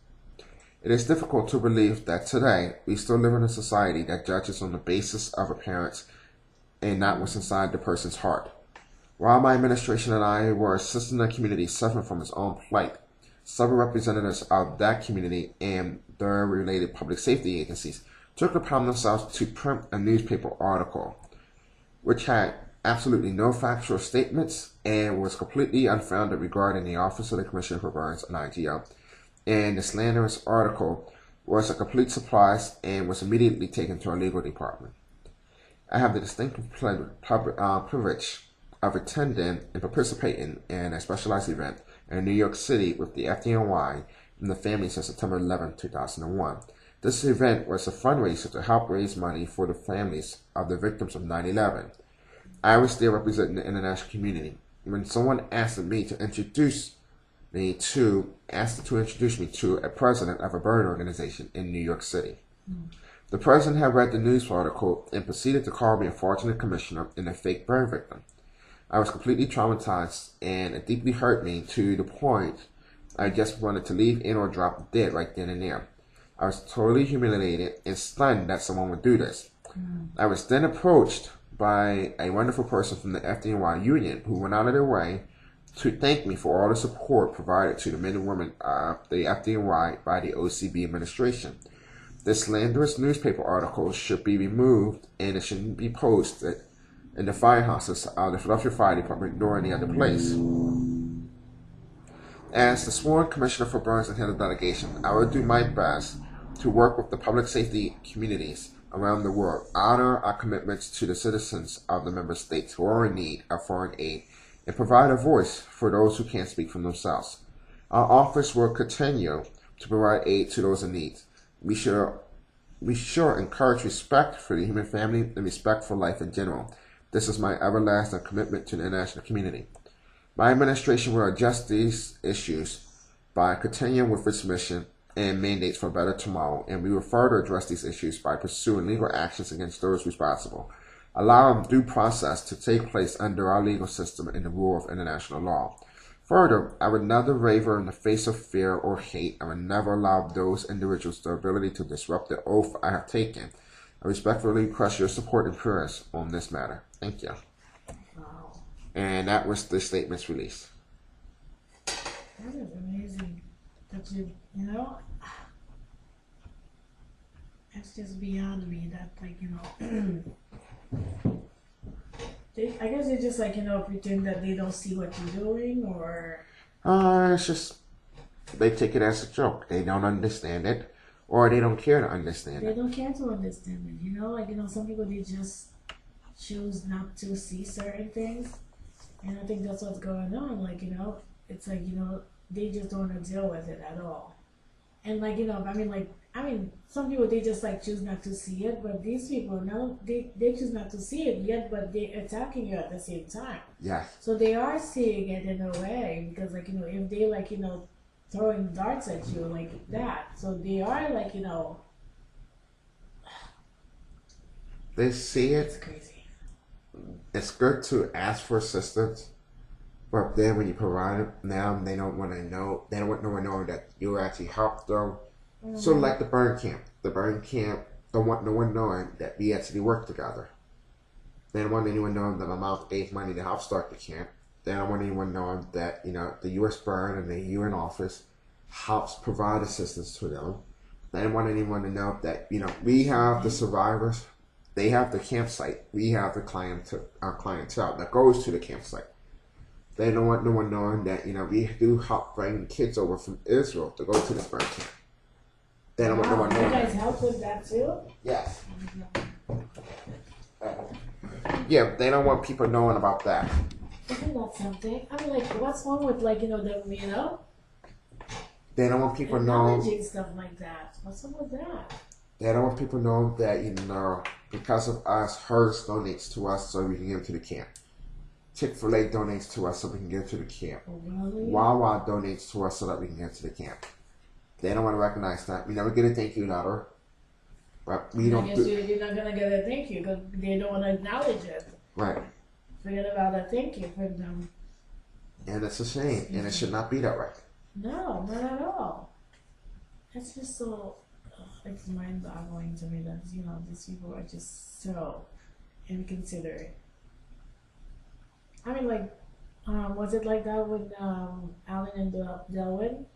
It is difficult to believe that today we still live in a society that judges on the basis of appearance and not what's inside the person's heart. While my administration and I were assisting the community suffering from its own plight, several representatives of that community and their related public safety agencies took it upon themselves to print a newspaper article which had absolutely no factual statements and was completely unfounded regarding the Office of the Commissioner for Burns and IGO. And the slanderous article was a complete surprise and was immediately taken to our legal department. I have the distinctive privilege of attending and participating in a specialized event in New York City with the FDNY and the family since September 11, 2001. This event was a fundraiser to help raise money for the families of the victims of 9/11. I was there representing the international community. When someone asked me to introduce me to a president of a burn organization in New York City. The president had read the news article and proceeded to call me a fortunate commissioner and a fake burn victim. I was completely traumatized, and it deeply hurt me to the point I just wanted to leave in or drop dead right then and there. I was totally humiliated and stunned that someone would do this. I was then approached by a wonderful person from the FDNY union who went out of their way to thank me for all the support provided to the men and women of the FDNY by the OCB administration. This slanderous newspaper article should be removed, and it shouldn't be posted in the firehouses of the Philadelphia Fire Department nor any other place. As the sworn Commissioner for Burns and head of delegation, I will do my best to work with the public safety communities around the world, honor our commitments to the citizens of the member states who are in need of foreign aid, and provide a voice for those who can't speak for themselves. Our office will continue to provide aid to those in need. We sure encourage respect for the human family and respect for life in general. This is my everlasting commitment to the international community. My administration will address these issues by continuing with its mission and mandates for a better tomorrow, and we will further address these issues by pursuing legal actions against those responsible, allowing due process to take place under our legal system and the rule of international law. Further, I would never waver in the face of fear or hate. I would never allow those individuals the ability to disrupt the oath I have taken. I respectfully request your support and prayers on this matter. Thank you. Wow. And that was the statements released. That is amazing. That you know, it's just beyond me that, like, you know, I guess they just like pretend that they don't see what you're doing, or It's just they take it as a joke. They don't understand it, or they don't care to understand they it. don't care to understand it. Like some people they just choose not to see certain things, and I think that's what's going on. Like it's like they just don't want to deal with it at all. And I mean, some people they just like choose not to see it, but these people no, they choose not to see it yet, but they attacking you at the same time. Yes. So they are seeing it in a way because if they throwing darts at you like that, so they are They see it's it. crazy. It's good to ask for assistance, but then when you provide it, now they don't want to know. They don't want no one knowing that you actually helped them. Mm-hmm. So like the burn camp. The burn camp don't want no one knowing that we actually work together. They don't want anyone knowing that I'm out gave money to help start the camp. They don't want anyone knowing that the U.S. Burn and the UN office helps provide assistance to them. They don't want anyone to know that we have the survivors. They have the campsite. We have the clientele that goes to the campsite. They don't want no one knowing that we do help bring kids over from Israel to go to this burn camp. They don't want no one knowing. You guys help with that too? Yes. Yeah, they don't want people knowing about that. Isn't that something? I mean, what's wrong with them, They don't want people knowing. acknowledging stuff like that? What's wrong with that? They don't want people knowing that because of us, Hers donates to us so we can give to the camp. Chick-fil-A donates to us so we can give to the camp. Oh, really? Wawa donates to us so that we can give to the camp. They don't want to recognize that. We never get a thank you letter. But we don't. I guess you're not gonna get a thank you because they don't want to acknowledge it. Right. Forget about a thank you for them. And it's a shame, and it should not be that way. No, not at all. It's just so. It's mind-boggling to me that these people are just so inconsiderate. I mean, was it like that when Alan and Delwyn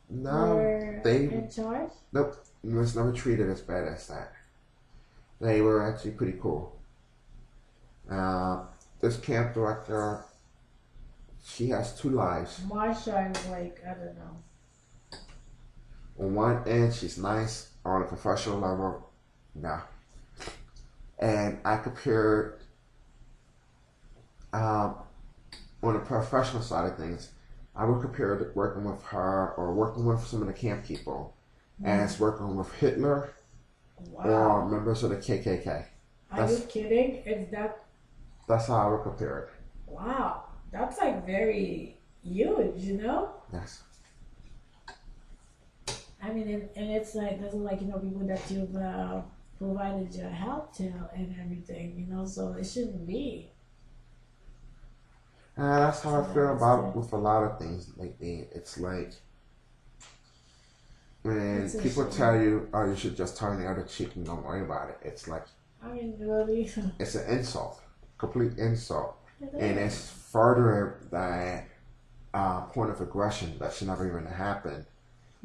were they in charge? Nope. It was never treated as bad as that. They were actually pretty cool. This camp director, she has two lives. Marsha is I don't know. On one end, she's nice. On a professional level, no. And I compared, on the professional side of things, I would compare working with her or working with some of the camp people as working with Hitler or members of the KKK. Are you kidding? That's how I would compare it. Wow, that's very huge, Yes. I mean, and it's those are people that you've provided your help to and everything, so it shouldn't be. That's how I feel about it with a lot of things lately. It's like when people tell you, "Oh, you should just turn the other cheek and don't worry about it." It's like, I mean, really, it's an insult, complete insult, and it's further that point of aggression that should never even happen.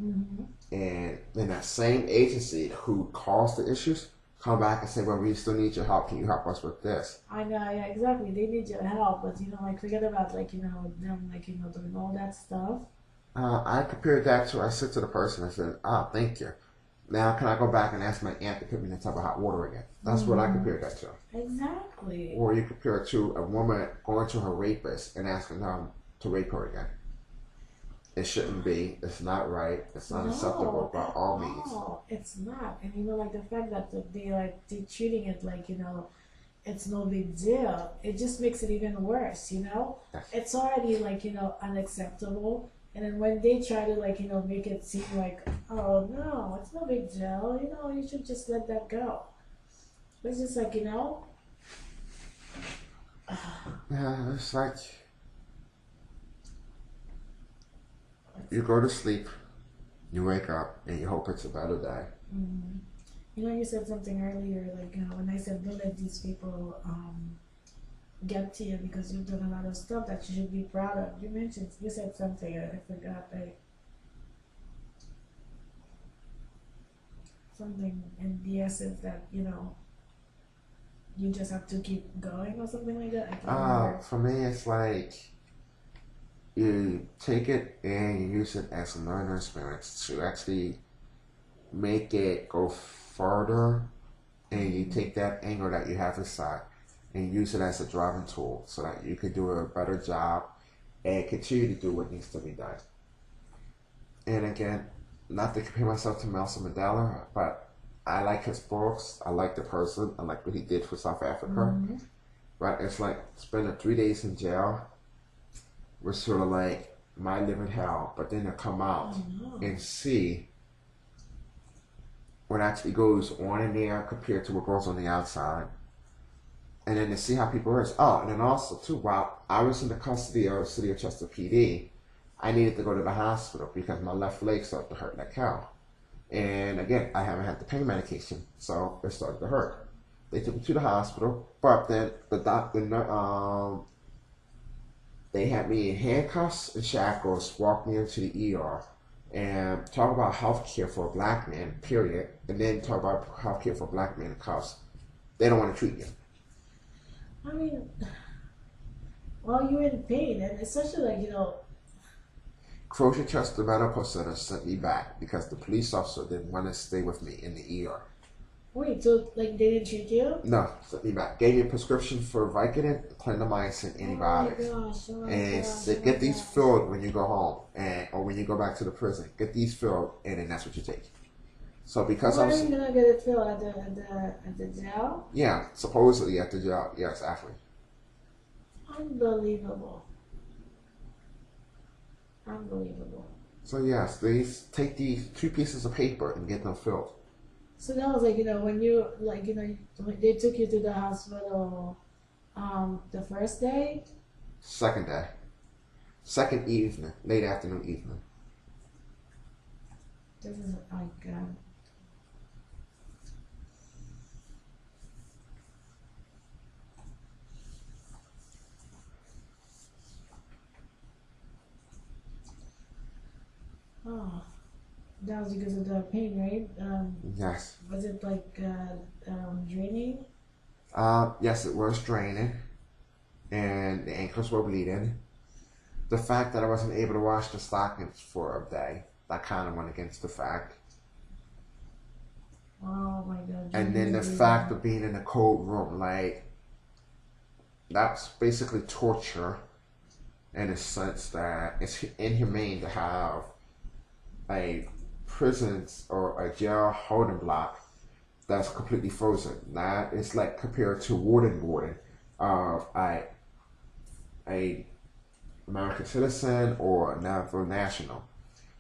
Mm-hmm. And then that same agency who caused the issues come back and say, "Well, we still need your help. Can you help us with this?" I know, yeah, exactly. They need your help, but forget about them doing all that stuff. I compared that to, I said to the person, I said, thank you. Now can I go back and ask my aunt to put me in a tub of hot water again? That's what I compared that to. Exactly. Or you compare it to a woman going to her rapist and asking them to rape her again. It shouldn't be. It's not right. It's not acceptable by all means. No, it's not. And the fact that they're treating it it's no big deal. It just makes it even worse. Yes. It's already unacceptable. And then when they try to make it seem oh no, it's no big deal. You should just let that go. It's just Yeah, it's like you go to sleep, you wake up, and you hope it's a better day. Mm-hmm. You said something earlier, when I said don't let these people get to you because you've done a lot of stuff that you should be proud of. You said something, I forgot, something in the essence that, you just have to keep going or something like that? I can't remember. For me, it's like you take it and you use it as a learner experience to actually make it go further, and you take that anger that you have inside and use it as a driving tool so that you can do a better job and continue to do what needs to be done. And again, not to compare myself to Nelson Mandela, but I like his books. I like the person. I like what he did for South Africa. But it's like spending 3 days in jail was sort of like my living hell. But then to come out and see what actually goes on in there compared to what goes on the outside. And then to see how people are. Oh, and then also, too, while I was in the custody of the City of Chester PD, I needed to go to the hospital because my left leg started to hurt like hell. And again, I haven't had the pain medication, so it started to hurt. They took me to the hospital, but then the doctor, they had me in handcuffs and shackles, walked me into the ER, and talk about healthcare for a black man, period, and then talk about healthcare for a black man in cuffs. They don't want to treat you. I mean, well, you're in pain, and especially like, you know. Croce Chester Medical Center sent me back because the police officer didn't want to stay with me in the ER. Wait, so like they didn't treat you? No, sent me back. Gave me a prescription for Vicodin, clindamycin, antibiotics. Oh my and gosh, said, get these filled when you go home, or when you go back to the prison. Get these filled, and then that's what you take. So because I was, are you gonna get it filled at the jail? yeah, supposedly at the jail. Yes, actually. Unbelievable. Unbelievable. So yes, they take these 2 pieces of paper and get them filled. So that was like, you know, when you like, you know, when they took you to the hospital, the first day. Second day, second evening, late afternoon evening. This is like. Oh, that was because of the pain, right? Yes. Was it like draining? Yes, it was draining, and the ankles were bleeding. The fact that I wasn't able to wash the stockings for a day, that kind of went against the fact. Oh my God. And then the fact of being in a cold room, like, that's basically torture in a sense that it's inhumane to have a prison or a jail holding block that's completely frozen. That is like compared to waterboarding of a American citizen or a national.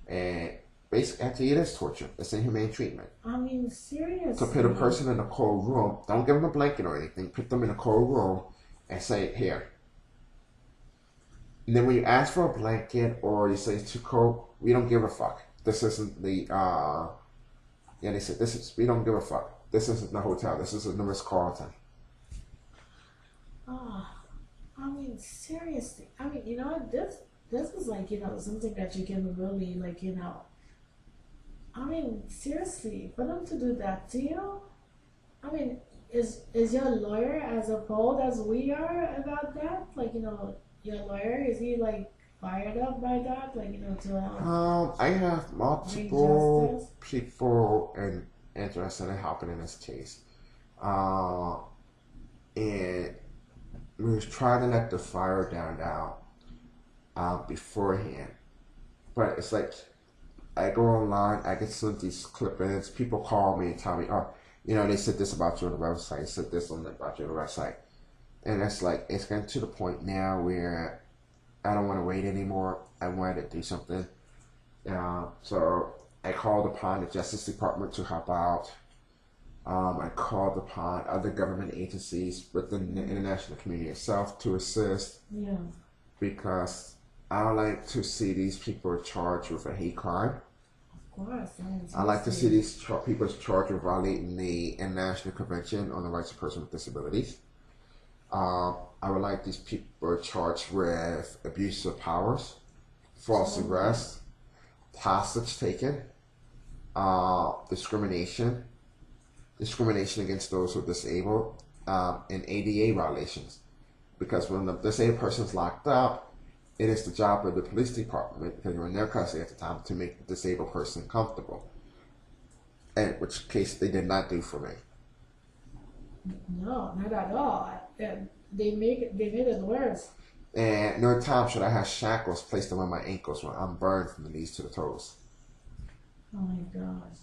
And basically, actually, it is torture. It's inhumane treatment. I mean, seriously. To put a person in a cold room, don't give them a blanket or anything, put them in a cold room and say, here. And then when you ask for a blanket or you say it's too cold, we don't give a fuck. This isn't the, they said, we don't give a fuck. This isn't the hotel. This isn't the Ritz-Carlton. Oh, I mean, seriously. I mean, you know, this is like, you know, something that you can really, like, you know, I mean, seriously, for them to do that to you, I mean, is your lawyer as appalled as we are about that? Like, you know, your lawyer, is he, like, fired up by that? Like, you know, to... I have multiple people interested in helping in this case. And we was trying to let the fire down beforehand. But it's like, I go online, I get some of these clippings, people call me and tell me, oh, you know, they said this about you on the website, said this about you on the website. And it's like, it's getting to the point now where I don't want to wait anymore. I wanted to do something. So I called upon the Justice Department to help out. I called upon other government agencies within the international community itself to assist. Yeah. Because I don't like to see these people charged with a hate crime. Of course. I like to see these people charged with violating the International Convention on the Rights of Persons with Disabilities. I would like these people charged with abuse of powers, false arrest, hostage taken, discrimination against those who are disabled, in ADA violations. Because when the disabled person's locked up, it is the job of the police department, because you're in their custody at the time, to make the disabled person comfortable. And which case they did not do for me. No, not at all. They made it worse. And no time should I have shackles placed around my ankles when I'm burned from the knees to the toes. Oh my gosh.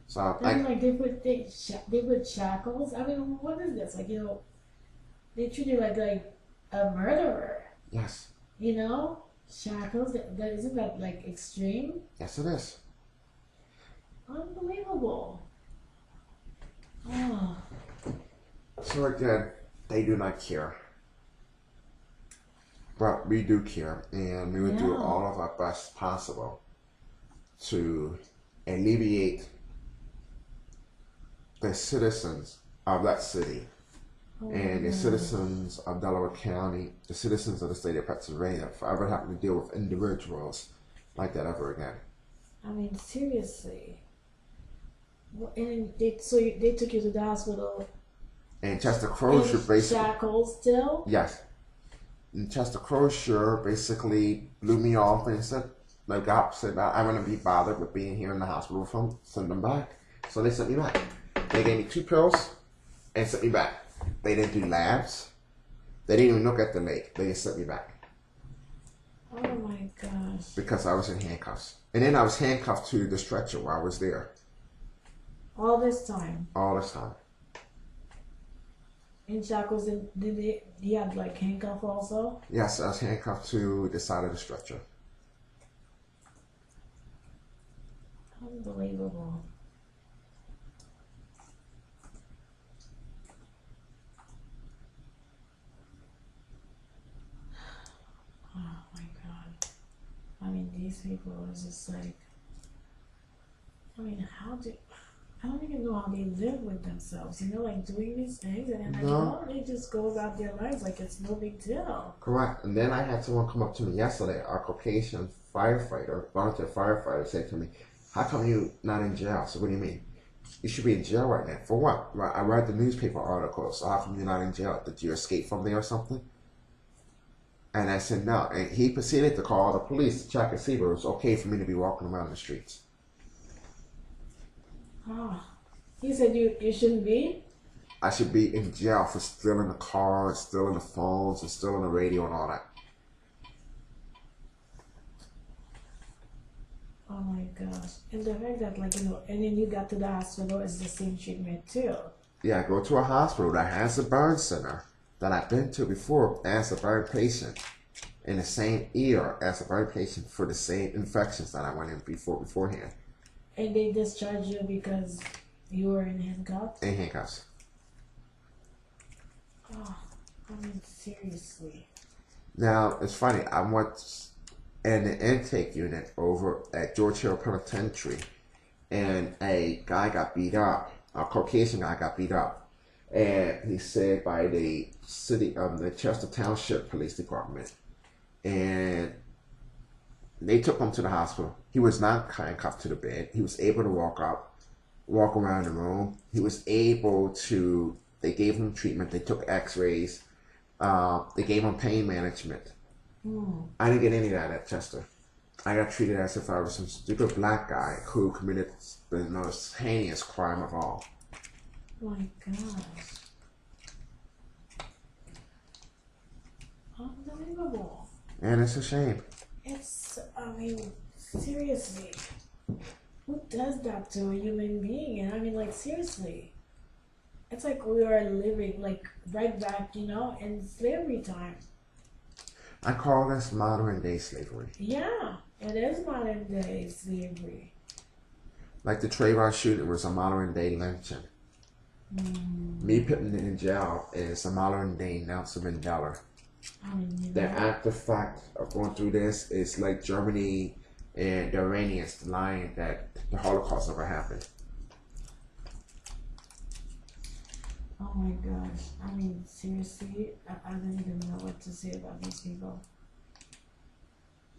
So they put shackles. I mean, what is this? Like, they treat you like a murderer. Yes. Shackles. That isn't that like extreme? Yes, it is. Unbelievable. Oh. So again, they do not care. But we do care, and we would do all of our best possible to alleviate the citizens of that city and the citizens of Delaware County, the citizens of the state of Pennsylvania, for ever having to deal with individuals like that ever again. I mean, seriously. And they took you to the hospital. And Chester Crozier basically... Shackles still? Yes. And Chester Crozier basically blew me off and said, I want to be bothered with being here in the hospital with them, send them back. So they sent me back. They gave me 2 pills and sent me back. They didn't do labs. They didn't even look at the leg. They just sent me back. Oh my gosh. Because I was in handcuffs. And then I was handcuffed to the stretcher while I was there. All this time? All this time. In shackles, did you have like handcuffs also? Yes, I was handcuffed to the side of the stretcher. Unbelievable. Oh my God. I mean, these people are just like, I don't even know how they live with themselves, like doing these things, and then they just go about their lives like it's no big deal. Correct. And then I had someone come up to me yesterday, our Caucasian firefighter, volunteer firefighter, said to me, "How come you not in jail?" So what do you mean? You should be in jail right now. For what? I read the newspaper articles. So how come you're not in jail? Did you escape from there or something? And I said no. And he proceeded to call the police to check and see if it was okay for me to be walking around the streets. Oh, he said you shouldn't be? I should be in jail for stealing the cars, stealing the phones, and stealing the radio and all that. Oh my gosh. And the fact that and then you got to the hospital, it's the same treatment too. Yeah, I go to a hospital that has a burn center that I've been to before as a burn patient in the same ER as a burn patient for the same infections that I went in beforehand. And they discharged you because you were in handcuffs? In handcuffs. Oh, I mean, seriously. Now, it's funny. I went in the intake unit over at George Hill Penitentiary, and a guy got beat up. A Caucasian guy got beat up. And he's saved by the city, the Chester Township Police Department. And they took him to the hospital. He was not handcuffed to the bed. He was able to walk around the room. He was able to, they gave him treatment. They took x-rays. They gave him pain management. I didn't get any of that at Chester. I got treated as if I was some stupid black guy who committed the most heinous crime of all. Oh my gosh. Unbelievable. And it's a shame. I mean, seriously. Who does that to a human being? And I mean, seriously. It's like we are living, right back, in slavery time. I call this modern day slavery. Yeah, it is modern day slavery. Like the Trayvon shooting was a modern day lynching. Me putting it in jail is a modern day Nelson Mandela. The after fact of going through this is like Germany and the Iranians denying that the Holocaust never happened. Oh my gosh. I mean, seriously, I don't even know what to say about these people.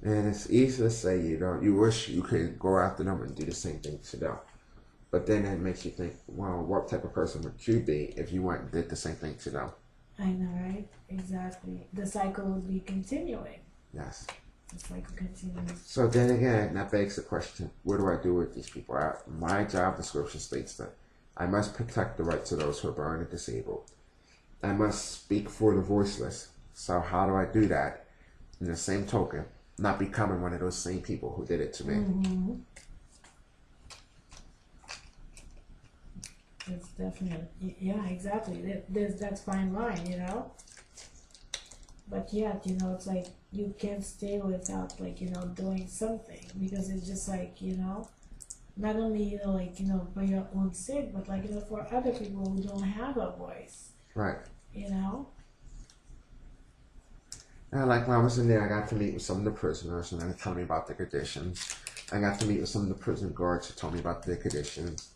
And it's easy to say, you wish you could go after them and do the same thing to them. But then it makes you think, well, what type of person would you be if you went and did the same thing to them? I know, right? Exactly. The cycle would be continuing. Yes. The cycle continues. So then again, that begs the question, what do I do with these people? My job description states that I must protect the rights of those who are blind and disabled. I must speak for the voiceless. So how do I do that? In the same token, not becoming one of those same people who did it to me. Mm-hmm. It's definitely, yeah, exactly. That's fine line, you know. But yet, you know, it's like you can't stay without, like, you know, doing something, because it's just like, you know, not only, you know, like, you know, for your own sake, but like, you know, for other people who don't have a voice. Right. You know. And like when I was in there, I got to meet with some of the prisoners, and they were telling me about their conditions. I got to meet with some of the prison guards who told me about their conditions.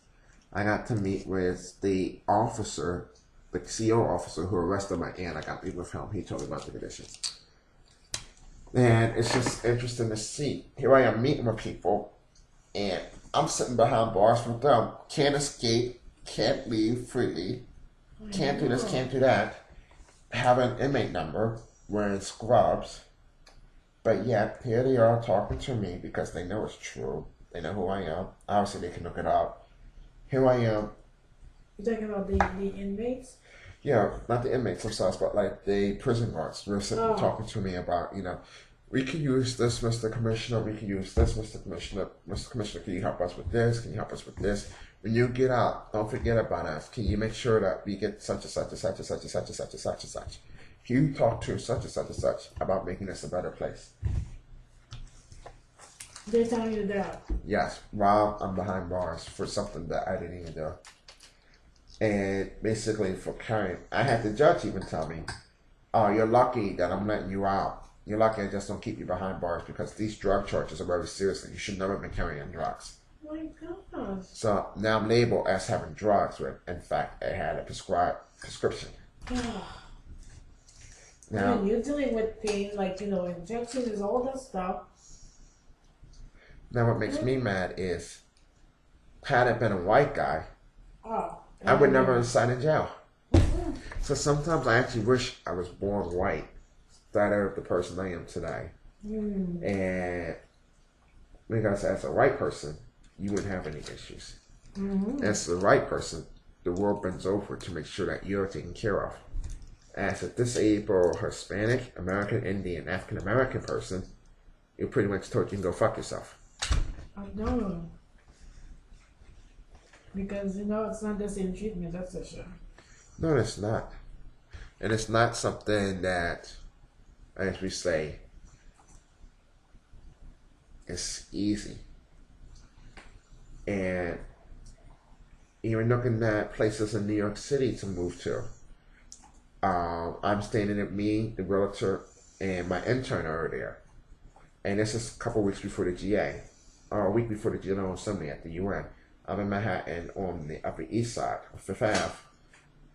I got to meet with the officer, the CO officer who arrested my aunt. I got to meet with him. He told me about the conditions. And it's just interesting to see. Here I am meeting with people, and I'm sitting behind bars with them. Can't escape, can't leave freely, can't do this, can't do that. Have an inmate number, wearing scrubs. But yet, here they are talking to me because they know it's true. They know who I am. Obviously, they can look it up. Here I am. You're talking about the inmates? Yeah, not the inmates themselves, but like the prison guards. They're sitting talking to me about, you know, we can use this, Mr. Commissioner. We can use this, Mr. Commissioner. Mr. Commissioner, can you help us with this? Can you help us with this? When you get out, don't forget about us. Can you make sure that we get such and such and such and such and such and such and such and such? Can you talk to such and such and such about making this a better place? They're telling you that? Yes, while I'm behind bars for something that I didn't even do. And basically for carrying, I had the judge even tell me, oh, you're lucky that I'm letting you out. You're lucky I just don't keep you behind bars because these drug charges are very serious and you should never have been carrying drugs. Oh my gosh. So now I'm labeled as having drugs when in fact I had a prescription. Now, and you're dealing with pain, like, you know, injections, all that stuff. Now what makes me mad is, had it been a white guy, I would never have sat in jail. So sometimes I actually wish I was born white instead of the person I am today. And because as a white person, you wouldn't have any issues. As the right person, the world bends over to make sure that you're taken care of. As a disabled Hispanic, American Indian, African American person, you're pretty much told you can go fuck yourself. I know. Because, you know, it's not the same treatment, that's for sure. No, it's not. And it's not something that, as we say, it's easy. And even looking at places in New York City to move to, I'm staying at me, the realtor, and my intern are there. And this is a couple weeks before the GA, or a week before the General Assembly at the UN. I'm in Manhattan on the Upper East Side, Fifth Ave.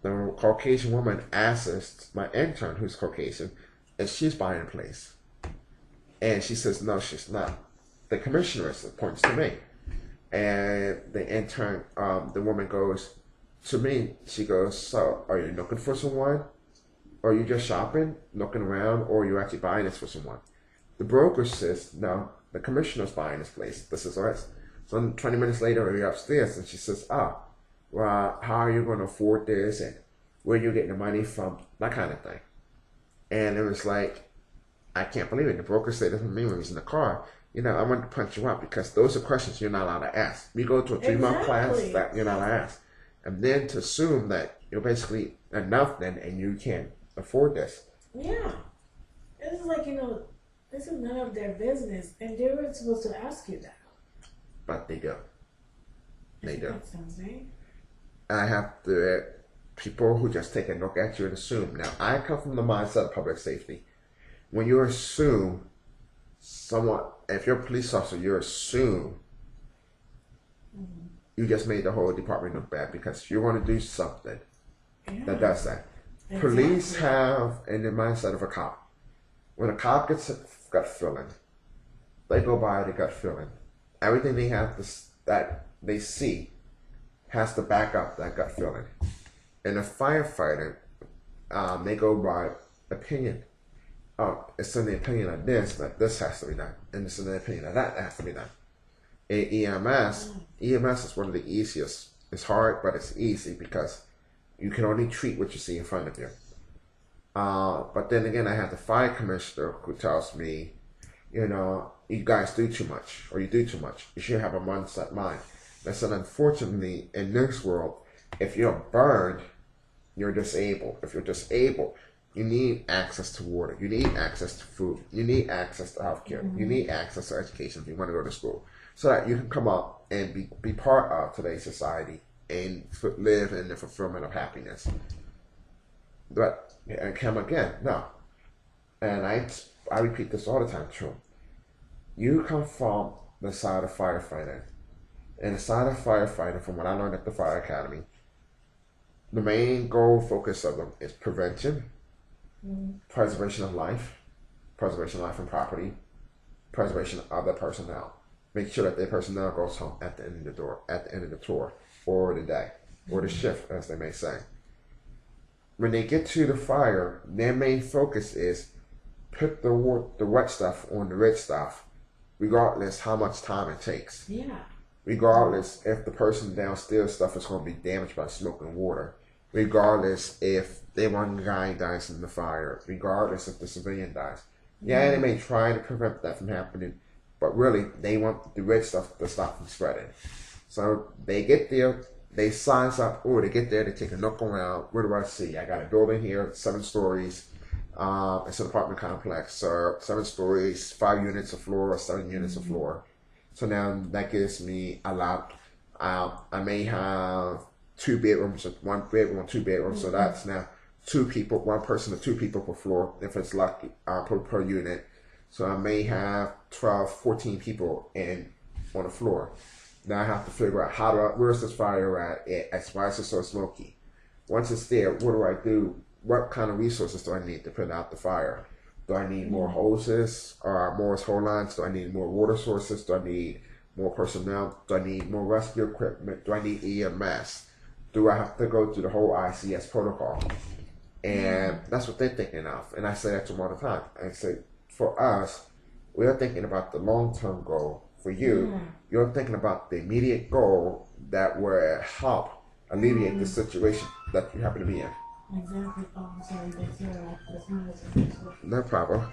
The Caucasian woman asks my intern, who's Caucasian, if she's buying a place. And she says, no, she's not. The commissioner points to me. And the intern, the woman goes to me, she goes, so are you looking for someone? Or are you just shopping, looking around, or are you actually buying this for someone? The broker says, no, the commissioner's buying this place. This is ours. So 20 minutes later, we're upstairs, and she says, well, how are you going to afford this, and where are you getting the money from, that kind of thing. And it was like, I can't believe it. The broker said it to me when he was in the car. You know, I wanted to punch you out because those are questions you're not allowed to ask. You go to a 3-month class that you're not allowed to ask. And then to assume that you're basically enough then and you can't afford this. Yeah. It's like, you know, this is none of their business, and they weren't supposed to ask you that. But they do. They do. That sounds right. I have the people who just take a look at you and assume. Now, I come from the mindset of public safety. When you assume someone, if you're a police officer, you assume you just made the whole department look bad because you want to do something that does that. Exactly. Police have in the mindset of a cop. When a cop gets a gut feeling, they go by the gut feeling. Everything they have that they see has to back up that gut feeling. And a firefighter, they go by opinion. It's in the opinion of this that this has to be done, and it's in the opinion of that has to be done. And EMS is one of the easiest. It's hard, but it's easy because you can only treat what you see in front of you. But then again, I have the fire commissioner who tells me, you guys do too much, or you do too much. You should have a one-set mind. I said, unfortunately, in this world, if you're burned, you're disabled. If you're disabled, you need access to water. You need access to food. You need access to healthcare. Mm-hmm. You need access to education if you want to go to school, so that you can come up and be part of today's society and live in the fulfillment of happiness. But and come again, no. And I repeat this all the time, true. You come from the side of firefighting. And the side of firefighting, from what I learned at the fire academy, the main goal focus of them is prevention, preservation of life and property, preservation of the personnel. Make sure that their personnel goes home at the end of the tour, or the day, or the shift, as they may say. When they get to the fire, their main focus is put the wet stuff on the red stuff, regardless how much time it takes. Yeah. Regardless if the person downstairs stuff is going to be damaged by smoke and water. Regardless if one guy dies in the fire. Regardless if the civilian dies. Yeah, they may try to prevent that from happening, but really they want the red stuff to stop from spreading. So they get there, they size up, they get there, they take a look around. What do I see? I got a building here, 7 stories. It's an apartment complex. So 7 stories, 5 units a floor, or 7 units a floor. So now that gives me a lot. I may have 2 bedrooms, 1 bedroom, 2 bedrooms. So that's now 2 people, 1 person or 2 people per floor, if it's lucky, per unit. So I may have 12, 14 people on the floor. Now I have to figure out where's this fire at? Why is it so smoky? Once it's there, what do I do? What kind of resources do I need to put out the fire? Do I need more hoses or more hose lines? Do I need more water sources? Do I need more personnel? Do I need more rescue equipment? Do I need EMS? Do I have to go through the whole ICS protocol? And that's what they're thinking of. And I say that to them all the time. I say, for us, we're thinking about the long-term goal. For you, you're thinking about the immediate goal that will help alleviate the situation that you happen to be in. Exactly. Oh, I'm sorry. No problem.